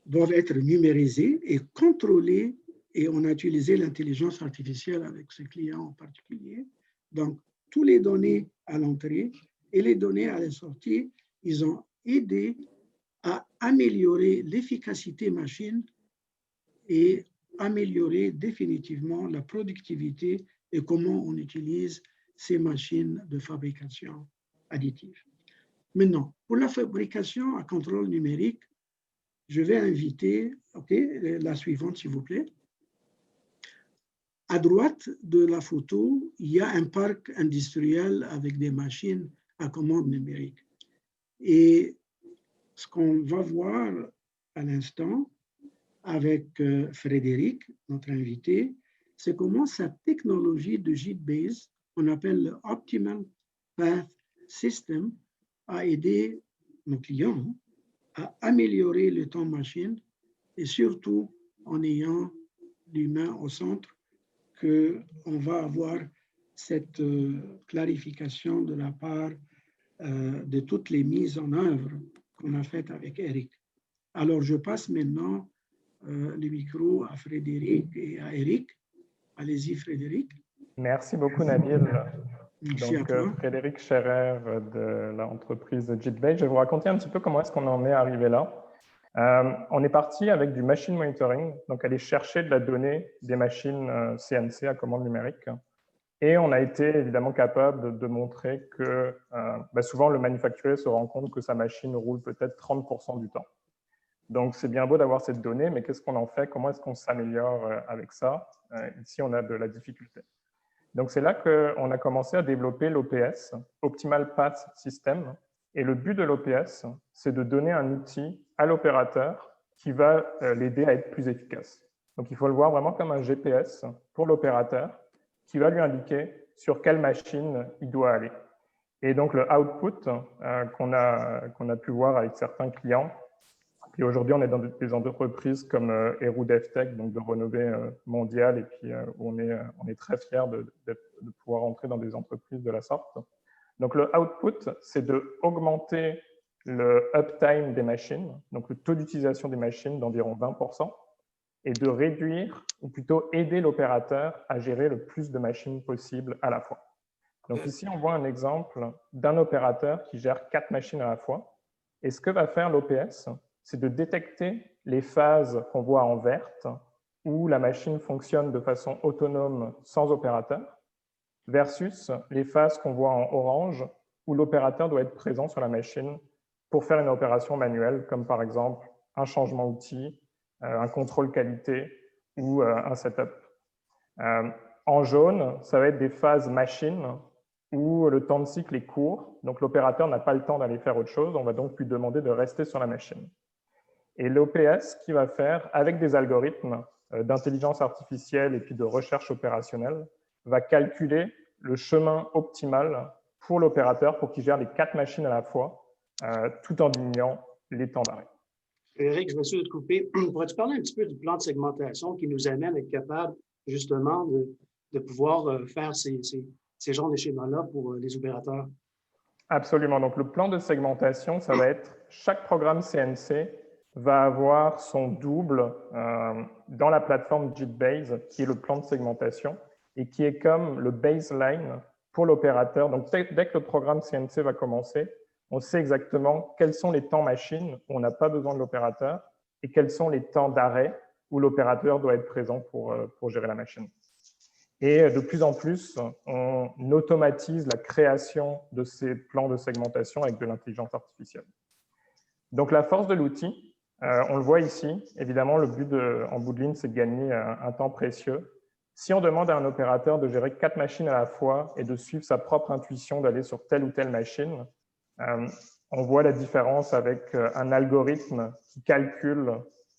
doivent être numérisées et contrôlées, et on a utilisé l'intelligence artificielle avec ce client en particulier. Donc, toutes les données à l'entrée et les données à la sortie, ils ont aidé à améliorer l'efficacité machine et améliorer définitivement la productivité et comment on utilise ces machines de fabrication additive. Maintenant, pour la fabrication à contrôle numérique, je vais inviter, la suivante, s'il vous plaît. À droite de la photo, il y a un parc industriel avec des machines à commande numérique. Et ce qu'on va voir à l'instant avec Frédéric, notre invité, c'est comment cette technologie de JIT-Base, on appelle le Optimal Path System, a aidé nos clients à améliorer le temps machine et surtout en ayant l'humain au centre, qu'on va avoir cette clarification de la part de toutes les mises en œuvre qu'on a faites avec Eric. Alors, je passe maintenant le micro à Frédéric et à Eric. Allez-y, Frédéric. Merci beaucoup, Nabil. Merci Donc, à toi. Frédéric Scherer de l'entreprise JIT-Base. Je vais vous raconter un petit peu comment est-ce qu'on en est arrivé là. On est parti avec du machine monitoring, donc aller chercher de la donnée des machines CNC à commande numérique. Et on a été évidemment capable de montrer que souvent le manufacturier se rend compte que sa machine roule peut-être 30% du temps. Donc c'est bien beau d'avoir cette donnée, mais qu'est-ce qu'on en fait? Comment est-ce qu'on s'améliore avec ça? Ici, on a de la difficulté. Donc c'est là qu'on a commencé à développer l'OPS, Optimal Path System. Et le but de l'OPS, c'est de donner un outil à l'opérateur qui va l'aider à être plus efficace. Donc il faut le voir vraiment comme un GPS pour l'opérateur qui va lui indiquer sur quelle machine il doit aller. Et donc le output qu'on a pu voir avec certains clients, puis aujourd'hui on est dans des entreprises comme Eru DevTech, donc de renommée mondiale, et puis où on est très fiers de pouvoir entrer dans des entreprises de la sorte. Donc le output, c'est d'augmenter le uptime des machines, donc le taux d'utilisation des machines d'environ 20%, et de réduire, ou plutôt aider l'opérateur à gérer le plus de machines possible à la fois. Donc ici, on voit un exemple d'un opérateur qui gère 4 machines à la fois. Et ce que va faire l'OPS, c'est de détecter les phases qu'on voit en verte, où la machine fonctionne de façon autonome sans opérateur, versus les phases qu'on voit en orange, où l'opérateur doit être présent sur la machine pour faire une opération manuelle, comme par exemple un changement outil, un contrôle qualité ou un setup. En jaune, ça va être des phases machine où le temps de cycle est court, donc l'opérateur n'a pas le temps d'aller faire autre chose, on va donc lui demander de rester sur la machine. Et l'OPS, qui va faire, avec des algorithmes d'intelligence artificielle et puis de recherche opérationnelle, va calculer le chemin optimal pour l'opérateur pour qu'il gère les 4 machines à la fois, tout en diminuant les temps d'arrêt. Eric, je vais essayer de te couper. Pourrais-tu parler un petit peu du plan de segmentation qui nous amène à être capable justement de pouvoir faire ces genres de schémas-là pour les opérateurs? Absolument. Donc, le plan de segmentation, ça va être chaque programme CNC va avoir son double dans la plateforme JIT-Base, qui est le plan de segmentation et qui est comme le baseline pour l'opérateur. Donc, dès que le programme CNC va commencer, on sait exactement quels sont les temps machines où on n'a pas besoin de l'opérateur et quels sont les temps d'arrêt où l'opérateur doit être présent pour gérer la machine. Et de plus en plus, on automatise la création de ces plans de segmentation avec de l'intelligence artificielle. Donc, la force de l'outil, on le voit ici. Évidemment, le but en bout de ligne, c'est de gagner un temps précieux. Si on demande à un opérateur de gérer 4 machines à la fois et de suivre sa propre intuition d'aller sur telle ou telle machine, on voit la différence avec un algorithme qui calcule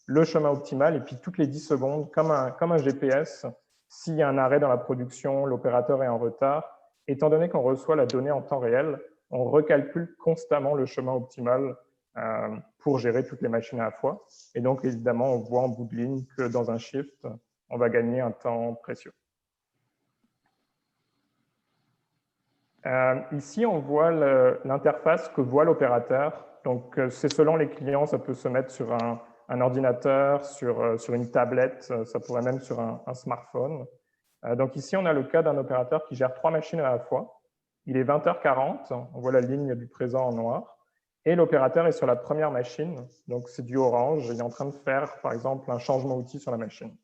le chemin optimal et puis toutes les 10 secondes, comme un GPS, s'il y a un arrêt dans la production, l'opérateur est en retard. Étant donné qu'on reçoit la donnée en temps réel, on recalcule constamment le chemin optimal pour gérer toutes les machines à la fois. Et donc, évidemment, on voit en bout de ligne que dans un shift, on va gagner un temps précieux. Ici, on voit l'interface que voit l'opérateur. Donc, c'est selon les clients, ça peut se mettre sur un ordinateur, sur une tablette, ça pourrait même sur un smartphone. Donc ici, on a le cas d'un opérateur qui gère 3 machines à la fois. Il est 20h40, on voit la ligne du présent en noir, et l'opérateur est sur la première machine, donc c'est du orange, il est en train de faire, par exemple, un changement outil sur la machine.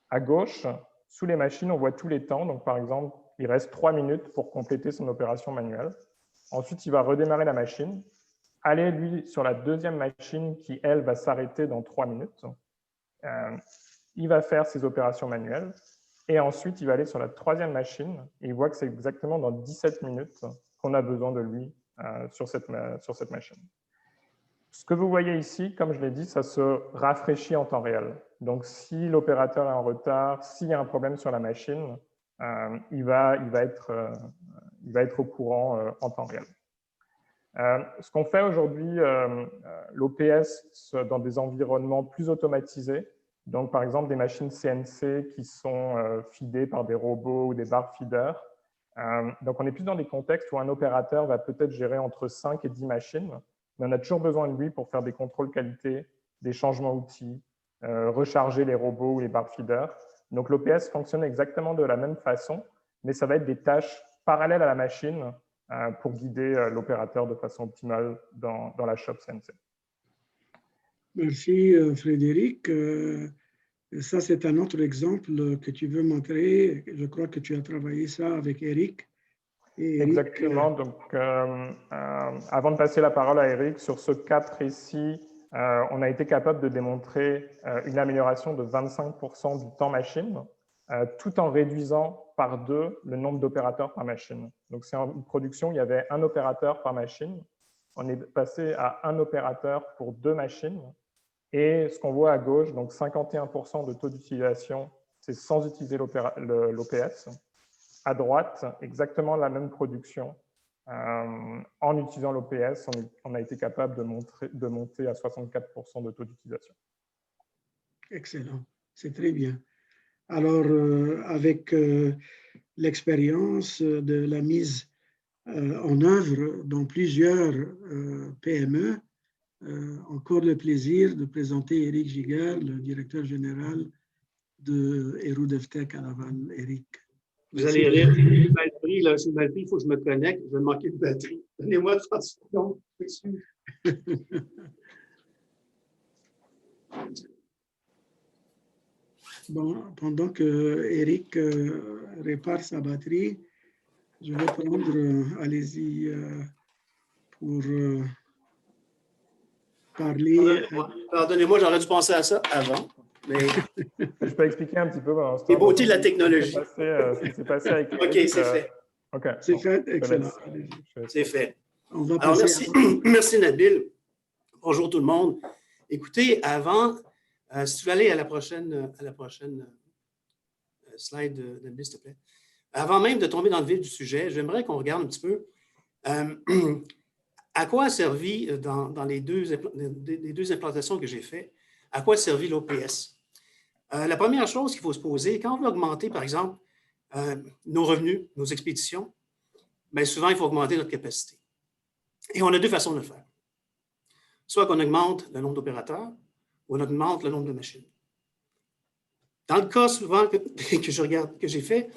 À gauche, sous les machines, on voit tous les temps, donc par exemple, il reste 3 minutes pour compléter son opération manuelle. Ensuite, il va redémarrer la machine, aller, lui, sur la deuxième machine qui, elle, va s'arrêter dans 3 minutes. Il va faire ses opérations manuelles. Et ensuite, il va aller sur la troisième machine et il voit que c'est exactement dans 17 minutes qu'on a besoin de lui sur cette machine. Ce que vous voyez ici, comme je l'ai dit, ça se rafraîchit en temps réel. Donc, si l'opérateur est en retard, s'il y a un problème sur la machine, il va être au courant en temps réel. Ce qu'on fait aujourd'hui, l'OPS dans des environnements plus automatisés, donc par exemple des machines CNC qui sont feedées par des robots ou des bar feeders. Donc on est plus dans des contextes où un opérateur va peut-être gérer entre 5 et 10 machines, mais on a toujours besoin de lui pour faire des contrôles qualité, des changements outils, recharger les robots ou les bar feeders. Donc l'OPS fonctionne exactement de la même façon, mais ça va être des tâches parallèles à la machine pour guider l'opérateur de façon optimale dans la shop CNC. Merci Frédéric. Ça, c'est un autre exemple que tu veux montrer. Je crois que tu as travaillé ça avec Eric. Et Eric, exactement. Donc, avant de passer la parole à Eric, sur ce cas précis, on a été capable de démontrer une amélioration de 25% du temps machine, tout en réduisant par 2 le nombre d'opérateurs par machine. Donc, c'est une production où il y avait 1 opérateur par machine. On est passé à 1 opérateur pour 2 machines. Et ce qu'on voit à gauche, donc 51% de taux d'utilisation, c'est sans utiliser l'OPS. À droite, exactement la même production. En utilisant l'OPS, on a été capable de monter à 64% de taux d'utilisation. Excellent, c'est très bien. Alors, avec l'expérience de la mise en œuvre dans plusieurs PME, encore le plaisir de présenter Eric Giguère, le directeur général de Héroux DevTech à Laval. Eric. Vous allez rire, c'est mal pris, là, c'est mal pris, il faut que je me connecte, je vais manquer de batterie. Donnez-moi 30 secondes. Bon, pendant que Eric répare sa batterie, je vais prendre, allez-y, pour parler. Pardonnez-moi, j'aurais dû penser à ça avant. Mais... Je peux expliquer un petit peu pendant ce temps. Les beautés de la technologie. Ce qui s'est passé avec OK, c'est fait. OK. C'est fait, excellent. C'est fait. On va Alors, passer merci Nabil. Bonjour tout le monde. Écoutez, avant, si tu veux aller à la prochaine slide, Nabil, s'il te plaît. Avant même de tomber dans le vif du sujet, j'aimerais qu'on regarde un petit peu à quoi a servi dans les deux implantations que j'ai faites, à quoi a servi l'OPS. La première chose qu'il faut se poser, quand on veut augmenter, par exemple, nos revenus, nos expéditions, bien souvent, il faut augmenter notre capacité. Et on a 2 façons de le faire. Soit qu'on augmente le nombre d'opérateurs ou on augmente le nombre de machines. Dans le cas souvent que j'ai fait,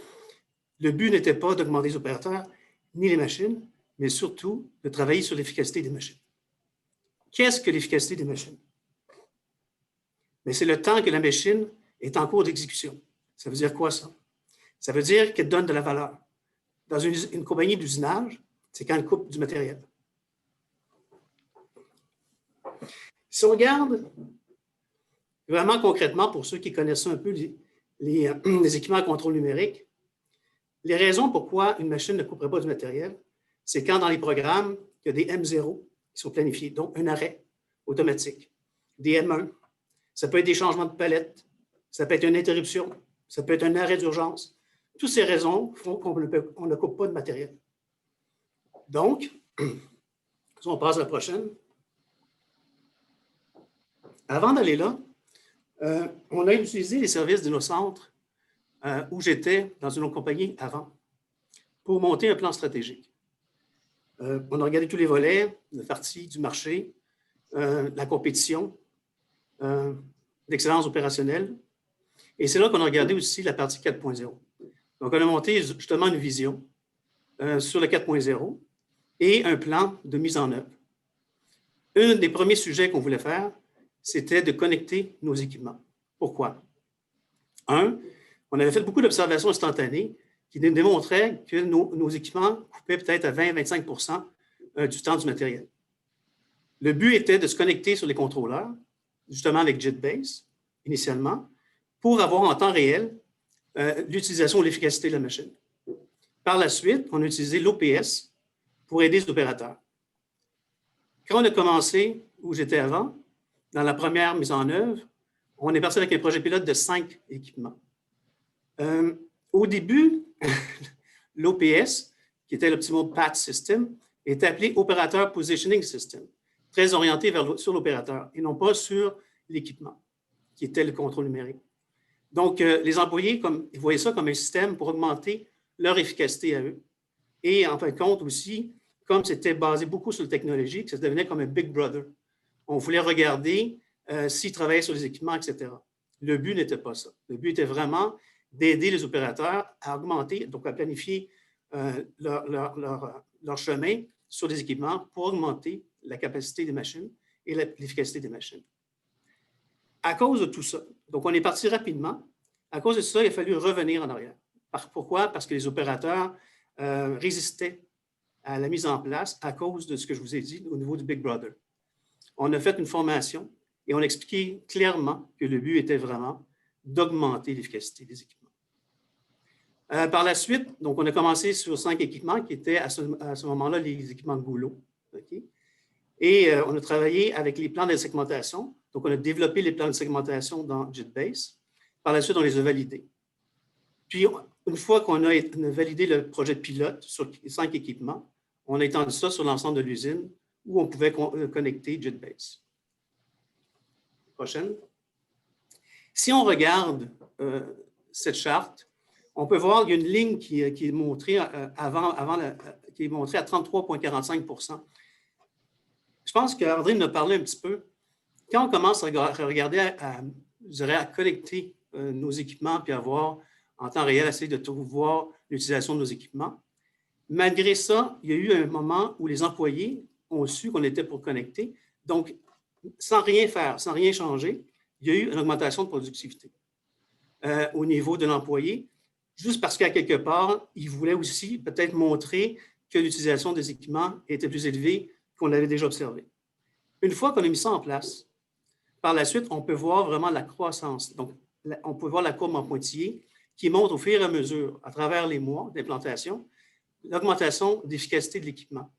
le but n'était pas d'augmenter les opérateurs ni les machines, mais surtout de travailler sur l'efficacité des machines. Qu'est-ce que l'efficacité des machines? Mais c'est le temps que la machine est en cours d'exécution. Ça veut dire quoi, ça? Ça veut dire qu'elle donne de la valeur. Dans une compagnie d'usinage, c'est quand elle coupe du matériel. Si on regarde vraiment concrètement, pour ceux qui connaissent un peu les équipements à contrôle numérique, les raisons pourquoi une machine ne couperait pas du matériel, c'est quand dans les programmes, il y a des M0 qui sont planifiés, donc un arrêt automatique, des M1, ça peut être des changements de palette, ça peut être une interruption, ça peut être un arrêt d'urgence. Toutes ces raisons font qu'on ne coupe pas de matériel. Donc, si on passe à la prochaine. Avant d'aller là, on a utilisé les services d'InnoCentre où j'étais dans une autre compagnie avant pour monter un plan stratégique. On a regardé tous les volets, la partie du marché, la compétition, l'excellence opérationnelle. Et c'est là qu'on a regardé aussi la partie 4.0. Donc, on a monté justement une vision sur le 4.0 et un plan de mise en œuvre. Un des premiers sujets qu'on voulait faire, c'était de connecter nos équipements. Pourquoi? On avait fait beaucoup d'observations instantanées qui démontraient que nos équipements coupaient peut-être à 20-25% du temps du matériel. Le but était de se connecter sur les contrôleurs, justement avec JetBase, initialement, pour avoir en temps réel l'utilisation ou l'efficacité de la machine. Par la suite, on a utilisé l'OPS pour aider les opérateurs. Quand on a commencé, où j'étais avant, dans la première mise en œuvre, on est parti avec un projet pilote de 5 équipements. Au début, l'OPS, qui était l'Optimal Path System, était appelé Operator Positioning System, très orienté sur l'opérateur et non pas sur l'équipement, qui était le contrôle numérique. Donc, les employés, ils voyaient ça comme un système pour augmenter leur efficacité à eux. Et en fin de compte aussi, comme c'était basé beaucoup sur le technologique, ça devenait comme un Big Brother. On voulait regarder s'ils travaillaient sur les équipements, etc. Le but n'était pas ça. Le but était vraiment d'aider les opérateurs à augmenter, donc à planifier leur chemin sur des équipements pour augmenter la capacité des machines et l'efficacité des machines. À cause de tout ça, donc on est parti rapidement. À cause de ça, il a fallu revenir en arrière. Pourquoi? Parce que les opérateurs résistaient à la mise en place à cause de ce que je vous ai dit au niveau du Big Brother. On a fait une formation et on a expliqué clairement que le but était vraiment d'augmenter l'efficacité des équipements. Par la suite, donc on a commencé sur 5 équipements qui étaient à ce moment-là les équipements de goulot. Okay? Et on a travaillé avec les plans de segmentation. Donc, on a développé les plans de segmentation dans JetBase. Par la suite, on les a validés. Puis, une fois qu'on a validé le projet pilote sur les 5 équipements, on a étendu ça sur l'ensemble de l'usine où on pouvait connecter JetBase. Prochaine. Si on regarde cette charte, on peut voir qu'il y a une ligne qui est montrée qui est montrée à 33,45 %. Je pense qu'André nous a parlé un petit peu. Quand on commence à regarder, à connecter nos équipements puis à voir en temps réel, essayer de voir l'utilisation de nos équipements, malgré ça, il y a eu un moment où les employés ont su qu'on était pour connecter. Donc, sans rien faire, sans rien changer, il y a eu une augmentation de productivité au niveau de l'employé, juste parce qu'à quelque part, ils voulaient aussi peut-être montrer que l'utilisation des équipements était plus élevée qu'on avait déjà observé. Une fois qu'on a mis ça en place, par la suite, on peut voir vraiment la croissance. Donc, on peut voir la courbe en pointillé qui montre au fur et à mesure, à travers les mois d'implantation, l'augmentation d'efficacité de l'équipement.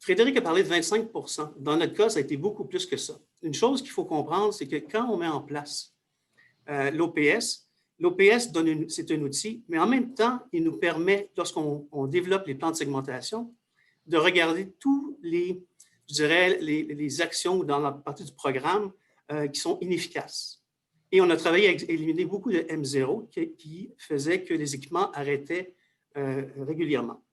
Frédéric a parlé de 25 %. Dans notre cas, ça a été beaucoup plus que ça. Une chose qu'il faut comprendre, c'est que quand on met en place l'OPS, c'est un outil, mais en même temps, il nous permet, lorsqu'on développe les plans de segmentation, de regarder tous les actions dans la partie du programme qui sont inefficaces. Et on a travaillé à éliminer beaucoup de M0 qui faisaient que les équipements arrêtaient régulièrement.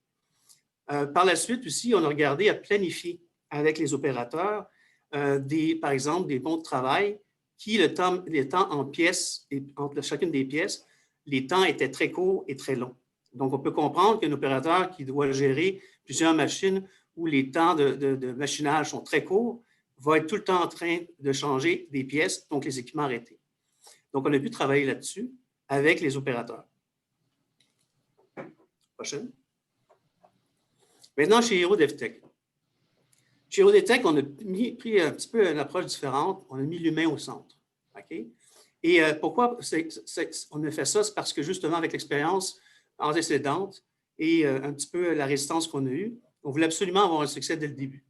Par la suite aussi, on a regardé à planifier avec les opérateurs, par exemple, des bons de travail qui, les temps en pièces, et entre chacune des pièces, les temps étaient très courts et très longs. Donc, on peut comprendre qu'un opérateur qui doit gérer plusieurs machines où les temps de machinage sont très courts va être tout le temps en train de changer des pièces, donc les équipements arrêtés. Donc, on a pu travailler là-dessus avec les opérateurs. Prochaine. Maintenant, chez HeroDevTech. Chez HeroDevTech, on a pris un petit peu une approche différente. On a mis l'humain au centre. Okay? Et pourquoi on a fait ça? C'est parce que justement, avec l'expérience antécédente et un petit peu la résistance qu'on a eue, on voulait absolument avoir un succès dès le début.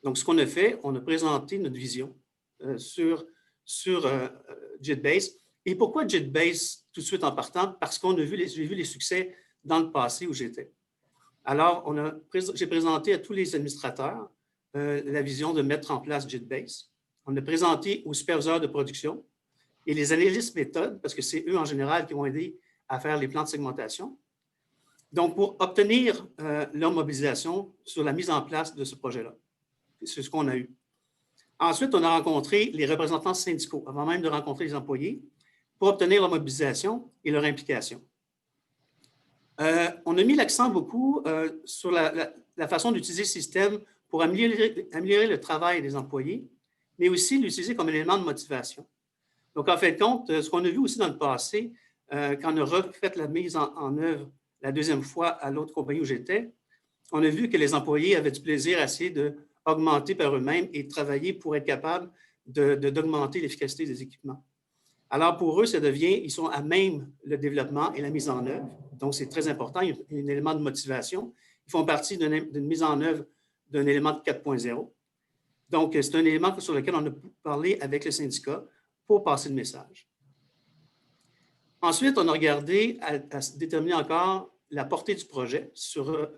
Donc, ce qu'on a fait, on a présenté notre vision sur JetBase. Et pourquoi JetBase tout de suite en partant? Parce qu'on a vu les succès dans le passé où j'étais. Alors, j'ai présenté à tous les administrateurs la vision de mettre en place JetBase. On a présenté aux superviseurs de production et les analystes méthodes, parce que c'est eux en général qui vont aider à faire les plans de segmentation. Donc, pour obtenir leur mobilisation sur la mise en place de ce projet-là. C'est ce qu'on a eu. Ensuite, on a rencontré les représentants syndicaux, avant même de rencontrer les employés, pour obtenir leur mobilisation et leur implication. On a mis l'accent beaucoup sur la façon d'utiliser le système pour améliorer le travail des employés, mais aussi l'utiliser comme élément de motivation. Donc, en fait de compte, ce qu'on a vu aussi dans le passé, quand on a refait la mise en œuvre la deuxième fois à l'autre compagnie où j'étais, on a vu que les employés avaient du plaisir à essayer d'augmenter par eux-mêmes et de travailler pour être capables d'augmenter l'efficacité des équipements. Alors, pour eux, ils sont à même le développement et la mise en œuvre. Donc, c'est très important, il y a un élément de motivation. Ils font partie d'une mise en œuvre d'un élément de 4.0. Donc, c'est un élément sur lequel on a parlé avec le syndicat pour passer le message. Ensuite, on a regardé à déterminer encore la portée du projet sur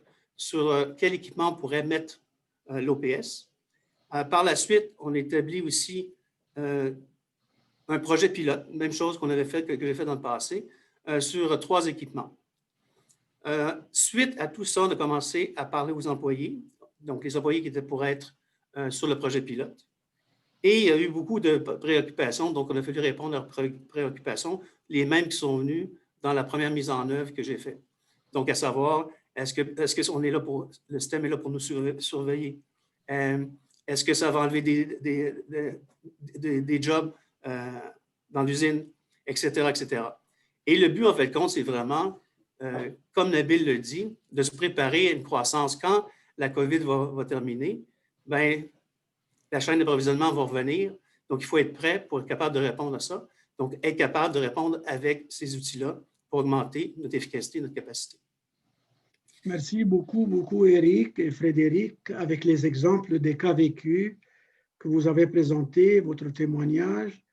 quel équipement on pourrait mettre l'OPS. Par la suite, on établit aussi un projet pilote, même chose que j'ai fait dans le passé, sur 3 équipements. Suite à tout ça, on a commencé à parler aux employés, donc les employés qui étaient pour être sur le projet pilote. Et il y a eu beaucoup de préoccupations, donc on a fallu répondre à leurs préoccupations, les mêmes qui sont venues dans la première mise en œuvre que j'ai faite. Donc, à savoir, est-ce que le système est là pour nous surveiller? Est-ce que ça va enlever des jobs dans l'usine, etc., etc. Et le but, en fait, compte, c'est vraiment, comme Nabil le dit, de se préparer à une croissance. Quand la COVID va terminer, bien, la chaîne d'approvisionnement va revenir. Donc, il faut être prêt pour être capable de répondre à ça. Donc, être capable de répondre avec ces outils-là pour augmenter notre efficacité, notre capacité. Merci beaucoup, Éric et Frédéric, avec les exemples des cas vécus que vous avez présentés, votre témoignage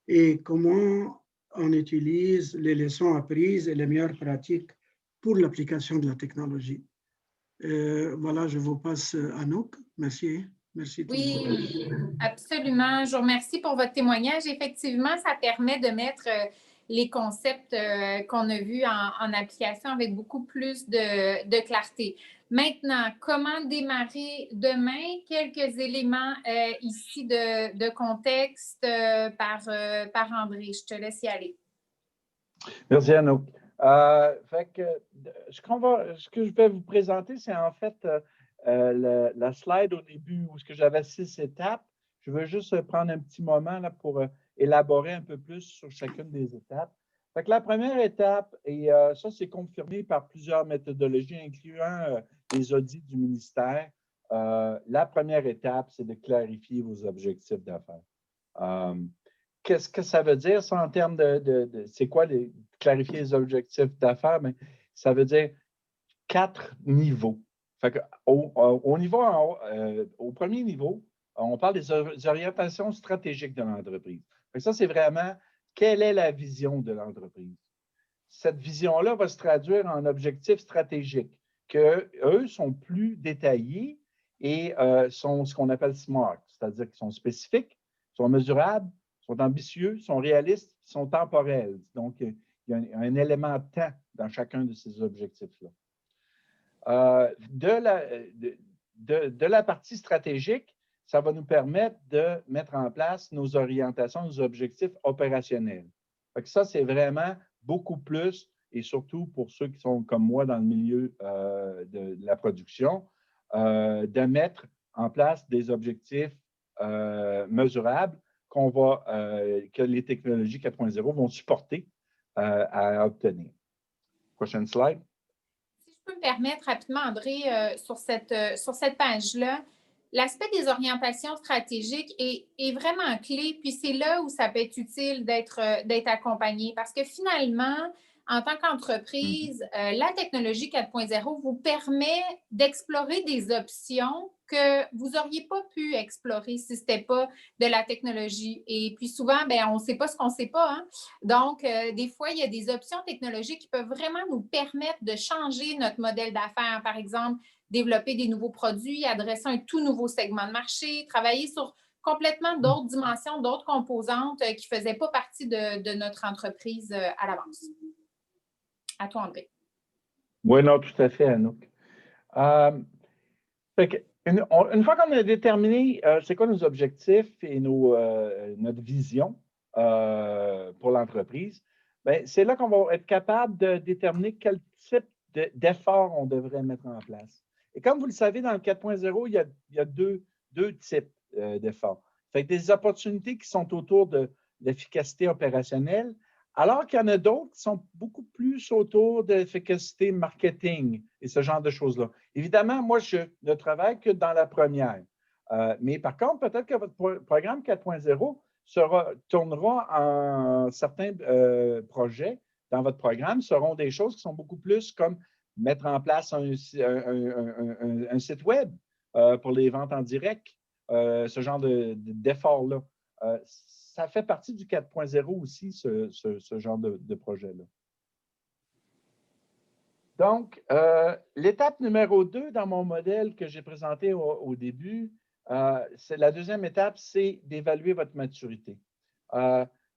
et comment on utilise les leçons apprises et les meilleures pratiques pour l'application de la technologie. Voilà, je vous passe Anouk. Merci. Merci tout le monde. Oui, absolument. Je vous remercie pour votre témoignage. Effectivement, ça permet de mettre les concepts qu'on a vus en application avec beaucoup plus de clarté. Maintenant, comment démarrer demain? Quelques éléments ici de contexte par André. Je te laisse y aller. Merci, Anouk. Ce que je vais vous présenter, c'est en fait la slide au début où j'avais 6 étapes. Je veux juste prendre un petit moment là, pour élaborer un peu plus sur chacune des étapes. Fait que la première étape, et ça c'est confirmé par plusieurs méthodologies, incluant les audits du ministère, la première étape, c'est de clarifier vos objectifs d'affaires. Qu'est-ce que ça veut dire, ça, en termes c'est quoi clarifier les objectifs d'affaires? Bien, ça veut dire 4 niveaux. Fait que au premier niveau, on parle des orientations stratégiques de l'entreprise. Ça, c'est vraiment quelle est la vision de l'entreprise. Cette vision-là va se traduire en objectifs stratégiques, qu'eux sont plus détaillés et sont ce qu'on appelle SMART, c'est-à-dire qu'ils sont spécifiques, sont mesurables, sont ambitieux, sont réalistes, sont temporels. Donc, il y a un élément de temps dans chacun de ces objectifs-là. De la partie stratégique, ça va nous permettre de mettre en place nos orientations, nos objectifs opérationnels. Fait que ça, c'est vraiment beaucoup plus, et surtout pour ceux qui sont comme moi dans le milieu de la production, de mettre en place des objectifs mesurables que les technologies 4.0 vont supporter à obtenir. Prochaine slide. Si je peux me permettre rapidement, André, sur cette page-là, l'aspect des orientations stratégiques est vraiment clé, puis c'est là où ça peut être utile d'être accompagné parce que finalement, en tant qu'entreprise, la technologie 4.0 vous permet d'explorer des options que vous n'auriez pas pu explorer si ce n'était pas de la technologie. Et puis souvent, bien, on ne sait pas ce qu'on ne sait pas. Hein? Donc, des fois, il y a des options technologiques qui peuvent vraiment nous permettre de changer notre modèle d'affaires. Par exemple, développer des nouveaux produits, adresser un tout nouveau segment de marché, travailler sur complètement d'autres dimensions, d'autres composantes qui ne faisaient pas partie de notre entreprise à l'avance. À toi, André. Oui, non, tout à fait, Anouk. Une fois qu'on a déterminé c'est quoi nos objectifs et notre vision pour l'entreprise, ben, c'est là qu'on va être capable de déterminer quel type d'effort on devrait mettre en place. Et comme vous le savez, dans le 4.0, il y a deux types d'efforts. Fait que des opportunités qui sont autour de l'efficacité opérationnelle, alors qu'il y en a d'autres qui sont beaucoup plus autour de l'efficacité marketing et ce genre de choses-là. Évidemment, moi, je ne travaille que dans la première. Mais par contre, peut-être que votre programme 4.0 tournera en certains projets dans votre programme seront des choses qui sont beaucoup plus comme mettre en place un site web pour les ventes en direct, ce genre d'effort-là. Ça fait partie du 4.0 aussi, ce genre de projet-là. Donc, l'étape numéro 2 dans mon modèle que j'ai présenté au début, la deuxième étape, c'est d'évaluer votre maturité.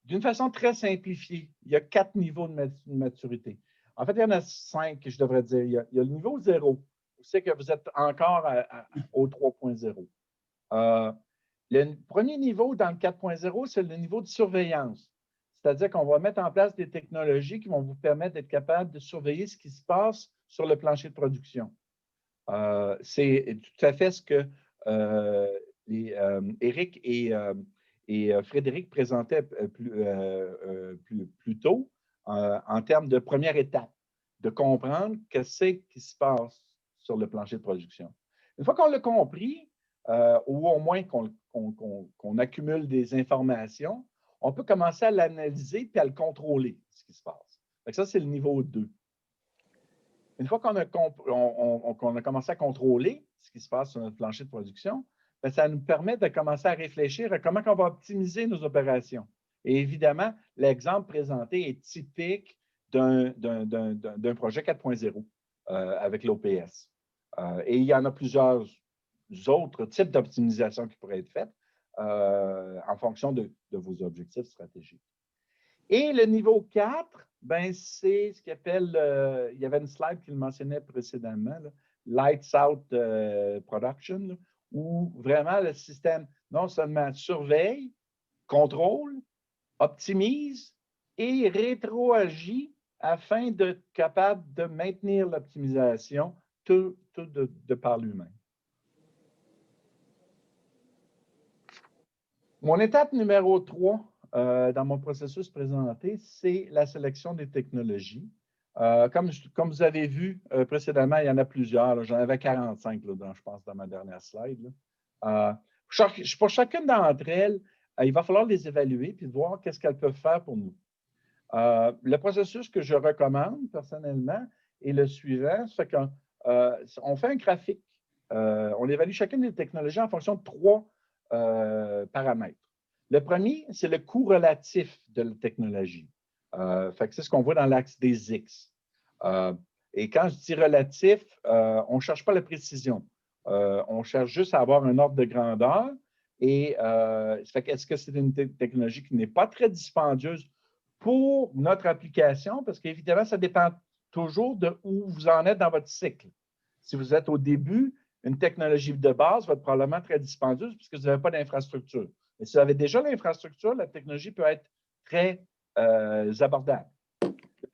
D'une façon très simplifiée, il y a 4 niveaux de maturité. En fait, il y en a 5, je devrais dire. Il y a le niveau 0, c'est que vous êtes encore au 3.0. Le premier niveau dans le 4.0, c'est le niveau de surveillance. C'est-à-dire qu'on va mettre en place des technologies qui vont vous permettre d'être capable de surveiller ce qui se passe sur le plancher de production. C'est tout à fait ce que Éric et Frédéric présentaient plus tôt en termes de première étape, de comprendre ce qui se passe sur le plancher de production. Une fois qu'on l'a compris, ou au moins qu'on accumule des informations, on peut commencer à l'analyser et à le contrôler, ce qui se passe. Ça, c'est le niveau 2. Une fois qu'on a commencé à contrôler ce qui se passe sur notre plancher de production, bien, ça nous permet de commencer à réfléchir à comment on va optimiser nos opérations. Et évidemment, l'exemple présenté est typique d'un projet 4.0 avec l'OPS. Et il y en a plusieurs autres types d'optimisation qui pourraient être faites en fonction de vos objectifs stratégiques. Et le niveau 4, ben, c'est ce qu'il appelle, il y avait une slide qui le mentionnait précédemment, là, Lights Out Production, là, où vraiment le système non seulement surveille, contrôle, optimise et rétroagit afin d'être capable de maintenir l'optimisation tout de par lui-même. Mon étape numéro 3 dans mon processus présenté, c'est la sélection des technologies. Comme vous avez vu précédemment, il y en a plusieurs. J'en avais 45, je pense, dans ma dernière slide. Pour chacune d'entre elles, il va falloir les évaluer et voir qu'est-ce qu'elles peuvent faire pour nous. Le processus que je recommande personnellement est le suivant. C'est qu'on fait un graphique. On évalue chacune des technologies en fonction de 3 paramètres. Le premier, c'est le coût relatif de la technologie. C'est ce qu'on voit dans l'axe des X. Et quand je dis relatif, on ne cherche pas la précision. On cherche juste à avoir un ordre de grandeur. Et est-ce que c'est une technologie qui n'est pas très dispendieuse pour notre application? Parce qu'évidemment, ça dépend toujours de où vous en êtes dans votre cycle. Si vous êtes au début, une technologie de base va être probablement très dispendieuse puisque vous n'avez pas d'infrastructure. Mais si vous avez déjà l'infrastructure, la technologie peut être très abordable. Le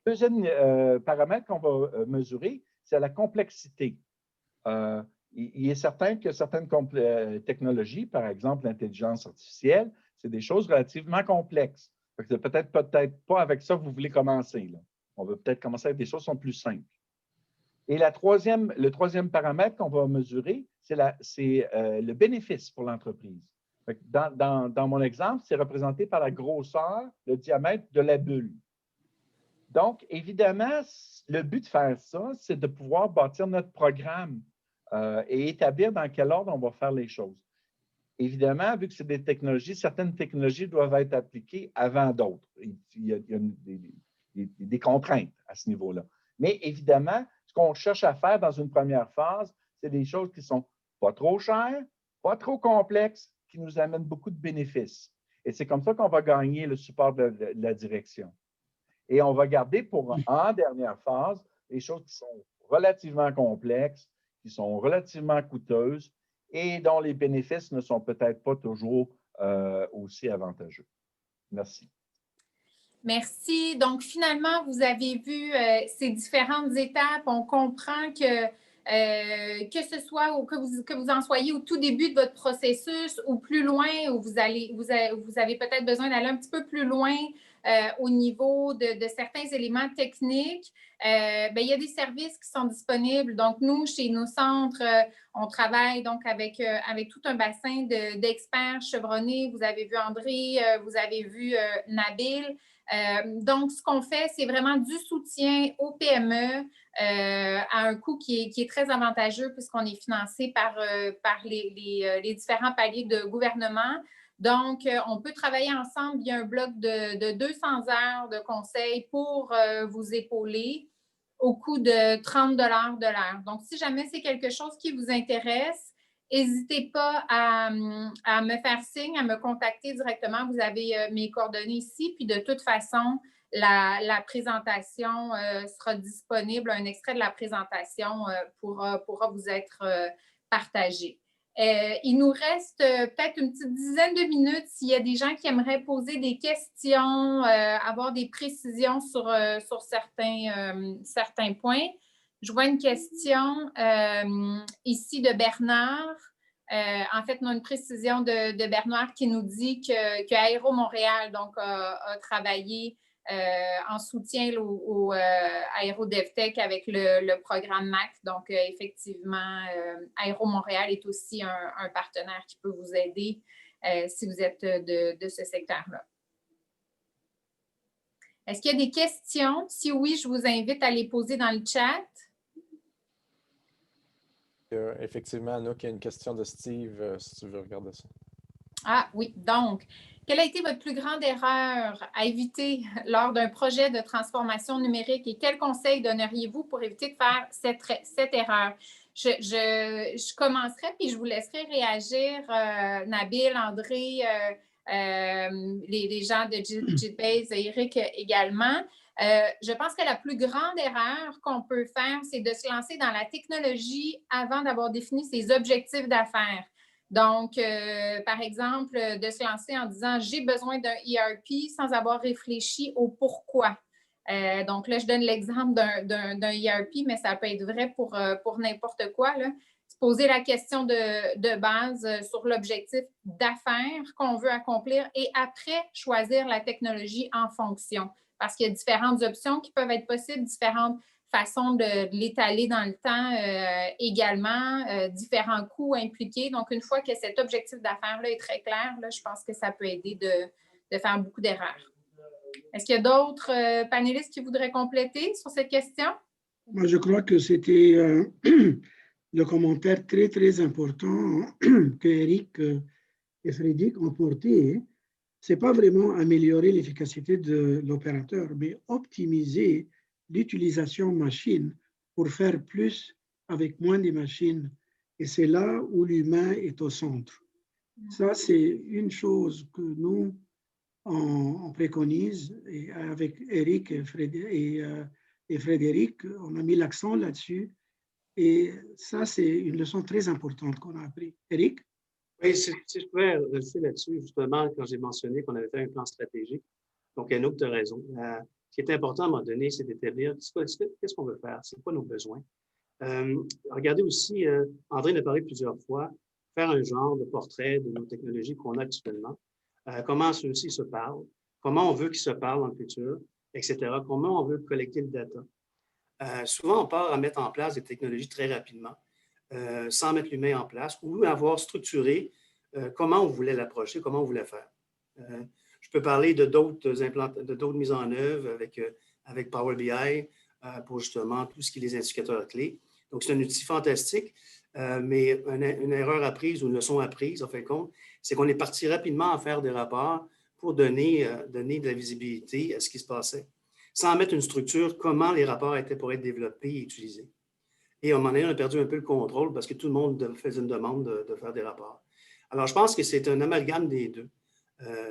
deuxième paramètre qu'on va mesurer, c'est la complexité. Il est certain que certaines technologies, par exemple l'intelligence artificielle, c'est des choses relativement complexes. Peut-être pas avec ça que vous voulez commencer. Là. On va peut-être commencer avec des choses qui sont plus simples. Et le troisième paramètre qu'on va mesurer, c'est le bénéfice pour l'entreprise. Dans mon exemple, c'est représenté par la grosseur, le diamètre de la bulle. Donc, évidemment, le but de faire ça, c'est de pouvoir bâtir notre programme et établir dans quel ordre on va faire les choses. Évidemment, vu que c'est des technologies, certaines technologies doivent être appliquées avant d'autres. Il y a des contraintes à ce niveau-là. Mais évidemment, ce qu'on cherche à faire dans une première phase, c'est des choses qui ne sont pas trop chères, pas trop complexes, qui nous amènent beaucoup de bénéfices. Et c'est comme ça qu'on va gagner le support de la direction. Et on va garder en dernière phase les choses qui sont relativement complexes, qui sont relativement coûteuses et dont les bénéfices ne sont peut-être pas toujours aussi avantageux. Merci. Merci. Donc, finalement, vous avez vu ces différentes étapes. On comprend que ce soit que vous en soyez au tout début de votre processus ou plus loin, où vous avez peut-être besoin d'aller un petit peu plus loin au niveau de certains éléments techniques, il y a des services qui sont disponibles. Donc, nous, chez nos centres, on travaille donc avec tout un bassin d'experts chevronnés. Vous avez vu André, vous avez vu Nabil. Donc, ce qu'on fait, c'est vraiment du soutien aux PME à un coût qui est très avantageux puisqu'on est financé par les différents paliers de gouvernement. Donc, on peut travailler ensemble. Il y a un bloc de 200 heures de conseils pour vous épauler au coût de 30 $ de l'heure. Donc, si jamais c'est quelque chose qui vous intéresse, n'hésitez pas à me faire signe, à me contacter directement. Vous avez mes coordonnées ici. Puis, de toute façon, la présentation sera disponible. Un extrait de la présentation pourra vous être partagé. Il nous reste peut-être une petite dizaine de minutes s'il y a des gens qui aimeraient poser des questions, avoir des précisions sur certains points. Je vois une question ici de Bernard. En fait, on a une précision de Bernard qui nous dit que Aéro Montréal donc, a travaillé en soutien au Aéro DevTech avec le programme MAC. Donc, effectivement, Aéro Montréal est aussi un partenaire qui peut vous aider si vous êtes de ce secteur-là. Est-ce qu'il y a des questions? Si oui, je vous invite à les poser dans le chat. Effectivement, Anouk, il y a une question de Steve, si tu veux regarder ça. Ah oui, donc, quelle a été votre plus grande erreur à éviter lors d'un projet de transformation numérique et quels conseils donneriez-vous pour éviter de faire cette erreur? Je commencerai puis je vous laisserai réagir, Nabil, André, les gens de JITbase, Eric également. Je pense que la plus grande erreur qu'on peut faire, c'est de se lancer dans la technologie avant d'avoir défini ses objectifs d'affaires. Donc, par exemple, de se lancer en disant « j'ai besoin d'un ERP » sans avoir réfléchi au pourquoi. Donc là, je donne l'exemple d'un ERP, mais ça peut être vrai pour n'importe quoi, là. Se poser la question de base sur l'objectif d'affaires qu'on veut accomplir et après, choisir la technologie en fonction. Parce qu'il y a différentes options qui peuvent être possibles, différentes façons de l'étaler dans le temps également, différents coûts impliqués. Donc, une fois que cet objectif d'affaires-là est très clair, là, je pense que ça peut aider de faire beaucoup d'erreurs. Est-ce qu'il y a d'autres panélistes qui voudraient compléter sur cette question? Moi, je crois que c'était le commentaire très, très important qu'Éric et Frédéric ont porté. Ce n'est pas vraiment améliorer l'efficacité de l'opérateur, mais optimiser l'utilisation machine pour faire plus avec moins de machines. Et c'est là où l'humain est au centre. Ça, c'est une chose que nous, on préconise. Et avec Éric et Frédéric, on a mis l'accent là-dessus. Et ça, c'est une leçon très importante qu'on a appris. Éric? Oui, si je pouvais rester là-dessus, justement, quand j'ai mentionné qu'on avait fait un plan stratégique. Donc, Anouk, tu as raison. Ce qui est important à un moment donné, c'est d'établir qu'est-ce qu'on veut faire, c'est quoi nos besoins. Regardez aussi, André en a parlé plusieurs fois, faire un genre de portrait de nos technologies qu'on a actuellement, comment ceux-ci se parlent, comment on veut qu'ils se parlent dans le futur, etc., comment on veut collecter le data. Souvent, on part à mettre en place des technologies très rapidement, sans mettre l'humain en place, ou avoir structuré comment on voulait l'approcher, comment on voulait faire. Je peux parler de d'autres mises en œuvre avec Power BI pour justement tout ce qui est les indicateurs clés. Donc, c'est un outil fantastique, mais une erreur apprise ou une leçon apprise, en fin de compte, c'est qu'on est parti rapidement à faire des rapports pour donner de la visibilité à ce qui se passait, sans mettre une structure, comment les rapports étaient pour être développés et utilisés. Et à un moment donné, on a perdu un peu le contrôle parce que tout le monde faisait une demande de faire des rapports. Alors, je pense que c'est un amalgame des deux.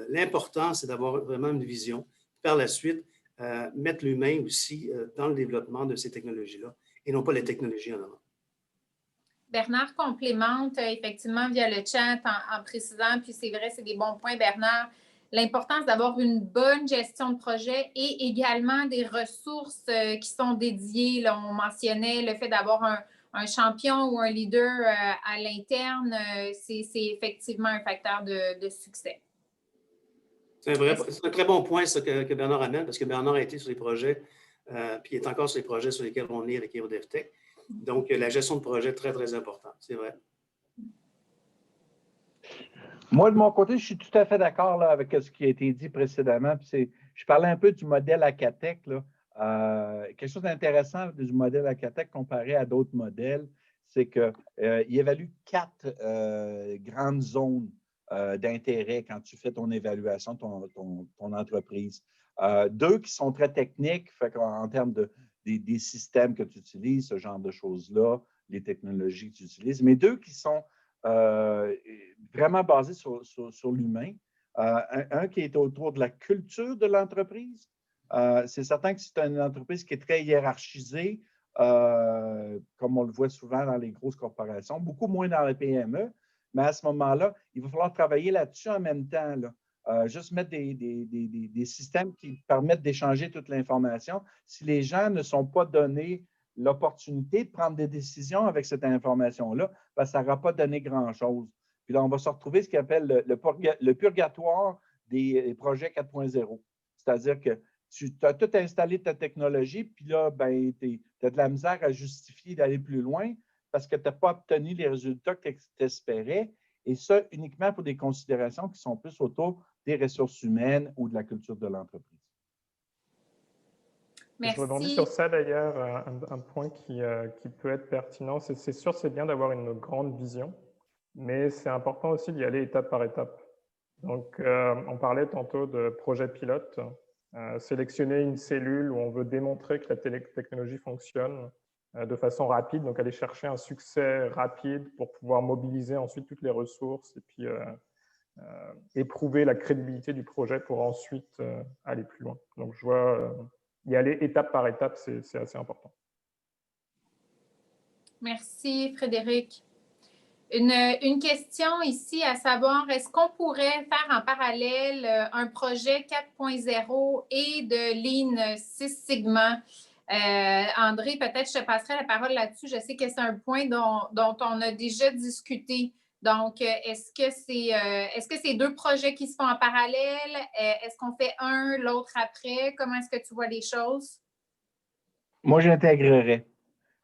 L'important, c'est d'avoir vraiment une vision. Par la suite, mettre l'humain aussi dans le développement de ces technologies-là et non pas les technologies en avant. Bernard complémente effectivement via le chat en précisant, puis c'est vrai, c'est des bons points, Bernard, l'importance d'avoir une bonne gestion de projet et également des ressources qui sont dédiées. Là, on mentionnait le fait d'avoir un champion ou un leader à l'interne, c'est effectivement un facteur de succès. C'est un très bon point ça, que Bernard amène, parce que Bernard a été sur les projets, puis il est encore sur les projets sur lesquels on est avec EuroDevTech. Donc, la gestion de projet est très, très importante, c'est vrai. Moi, de mon côté, je suis tout à fait d'accord avec ce qui a été dit précédemment. Je parlais un peu du modèle Acatech. Quelque chose d'intéressant du modèle Acatech comparé à d'autres modèles, c'est qu'il évalue 4 grandes zones d'intérêt quand tu fais ton évaluation de ton entreprise. 2 qui sont très techniques, en termes des systèmes que tu utilises, ce genre de choses-là, les technologies que tu utilises, mais 2 qui sont vraiment basés sur l'humain. Un qui est autour de la culture de l'entreprise. C'est certain que c'est une entreprise qui est très hiérarchisée, comme on le voit souvent dans les grosses corporations, beaucoup moins dans les PME, mais à ce moment-là, il va falloir travailler là-dessus en même temps. Juste mettre des systèmes qui permettent d'échanger toute l'information. Si les gens ne sont pas donnés l'opportunité de prendre des décisions avec cette information-là, ben, ça n'aura pas donné grand-chose. Puis là, on va se retrouver ce qu'on appelle le purgatoire des projets 4.0. C'est-à-dire que tu as tout installé ta technologie, puis là, ben, tu as de la misère à justifier d'aller plus loin parce que tu n'as pas obtenu les résultats que tu espérais, et ça uniquement pour des considérations qui sont plus autour des ressources humaines ou de la culture de l'entreprise. Merci. Je rebondis sur ça d'ailleurs, un point qui peut être pertinent. C'est sûr, c'est bien d'avoir une grande vision, mais c'est important aussi d'y aller étape par étape. Donc, on parlait tantôt de projet pilote, sélectionner une cellule où on veut démontrer que la technologie fonctionne de façon rapide, donc aller chercher un succès rapide pour pouvoir mobiliser ensuite toutes les ressources et puis éprouver la crédibilité du projet pour ensuite aller plus loin. Donc, je vois y aller étape par étape, c'est assez important. Merci, Frédéric. Une question ici à savoir, est-ce qu'on pourrait faire en parallèle un projet 4.0 et de Lean Six Sigma? André, peut-être je te passerai la parole là-dessus. Je sais que c'est un point dont on a déjà discuté. Donc, est-ce que c'est 2 projets qui se font en parallèle? Est-ce qu'on fait un, l'autre après? Comment est-ce que tu vois les choses? Moi, j'intégrerais.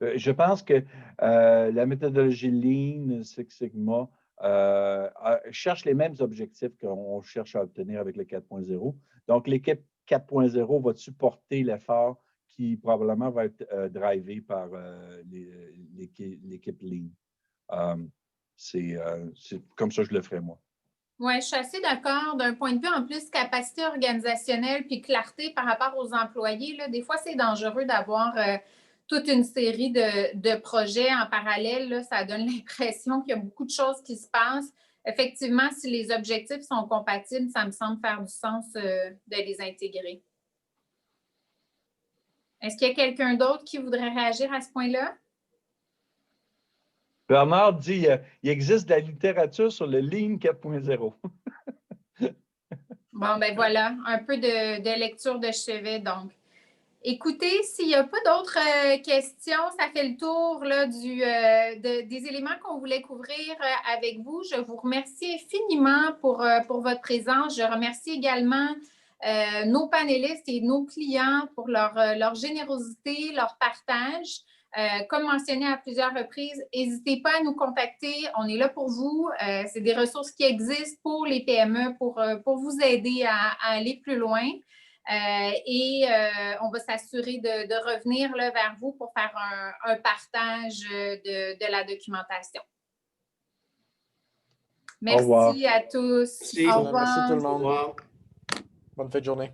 Je pense que la méthodologie Lean, Six Sigma, cherche les mêmes objectifs qu'on cherche à obtenir avec le 4.0. Donc, l'équipe 4.0 va supporter l'effort qui probablement va être drivé par l'équipe Lean. C'est comme ça que je le ferais, moi. Oui, je suis assez d'accord. D'un point de vue, en plus, capacité organisationnelle puis clarté par rapport aux employés, là, des fois, c'est dangereux d'avoir toute une série de projets en parallèle. Là, ça donne l'impression qu'il y a beaucoup de choses qui se passent. Effectivement, si les objectifs sont compatibles, ça me semble faire du sens de les intégrer. Est-ce qu'il y a quelqu'un d'autre qui voudrait réagir à ce point-là? Bernard dit il existe de la littérature sur le Lean 4.0. Bon, ben voilà, un peu de lecture de chevet, donc. Écoutez, s'il n'y a pas d'autres questions, ça fait le tour là, des éléments qu'on voulait couvrir avec vous. Je vous remercie infiniment pour votre présence. Je remercie également nos panélistes et nos clients pour leur générosité, leur partage. Comme mentionné à plusieurs reprises, n'hésitez pas à nous contacter. On est là pour vous. C'est des ressources qui existent pour les PME pour vous aider à aller plus loin. On va s'assurer de revenir là, vers vous pour faire un partage de la documentation. Merci à tous. Merci. Au revoir. Merci tout le monde. Bonne fin de journée.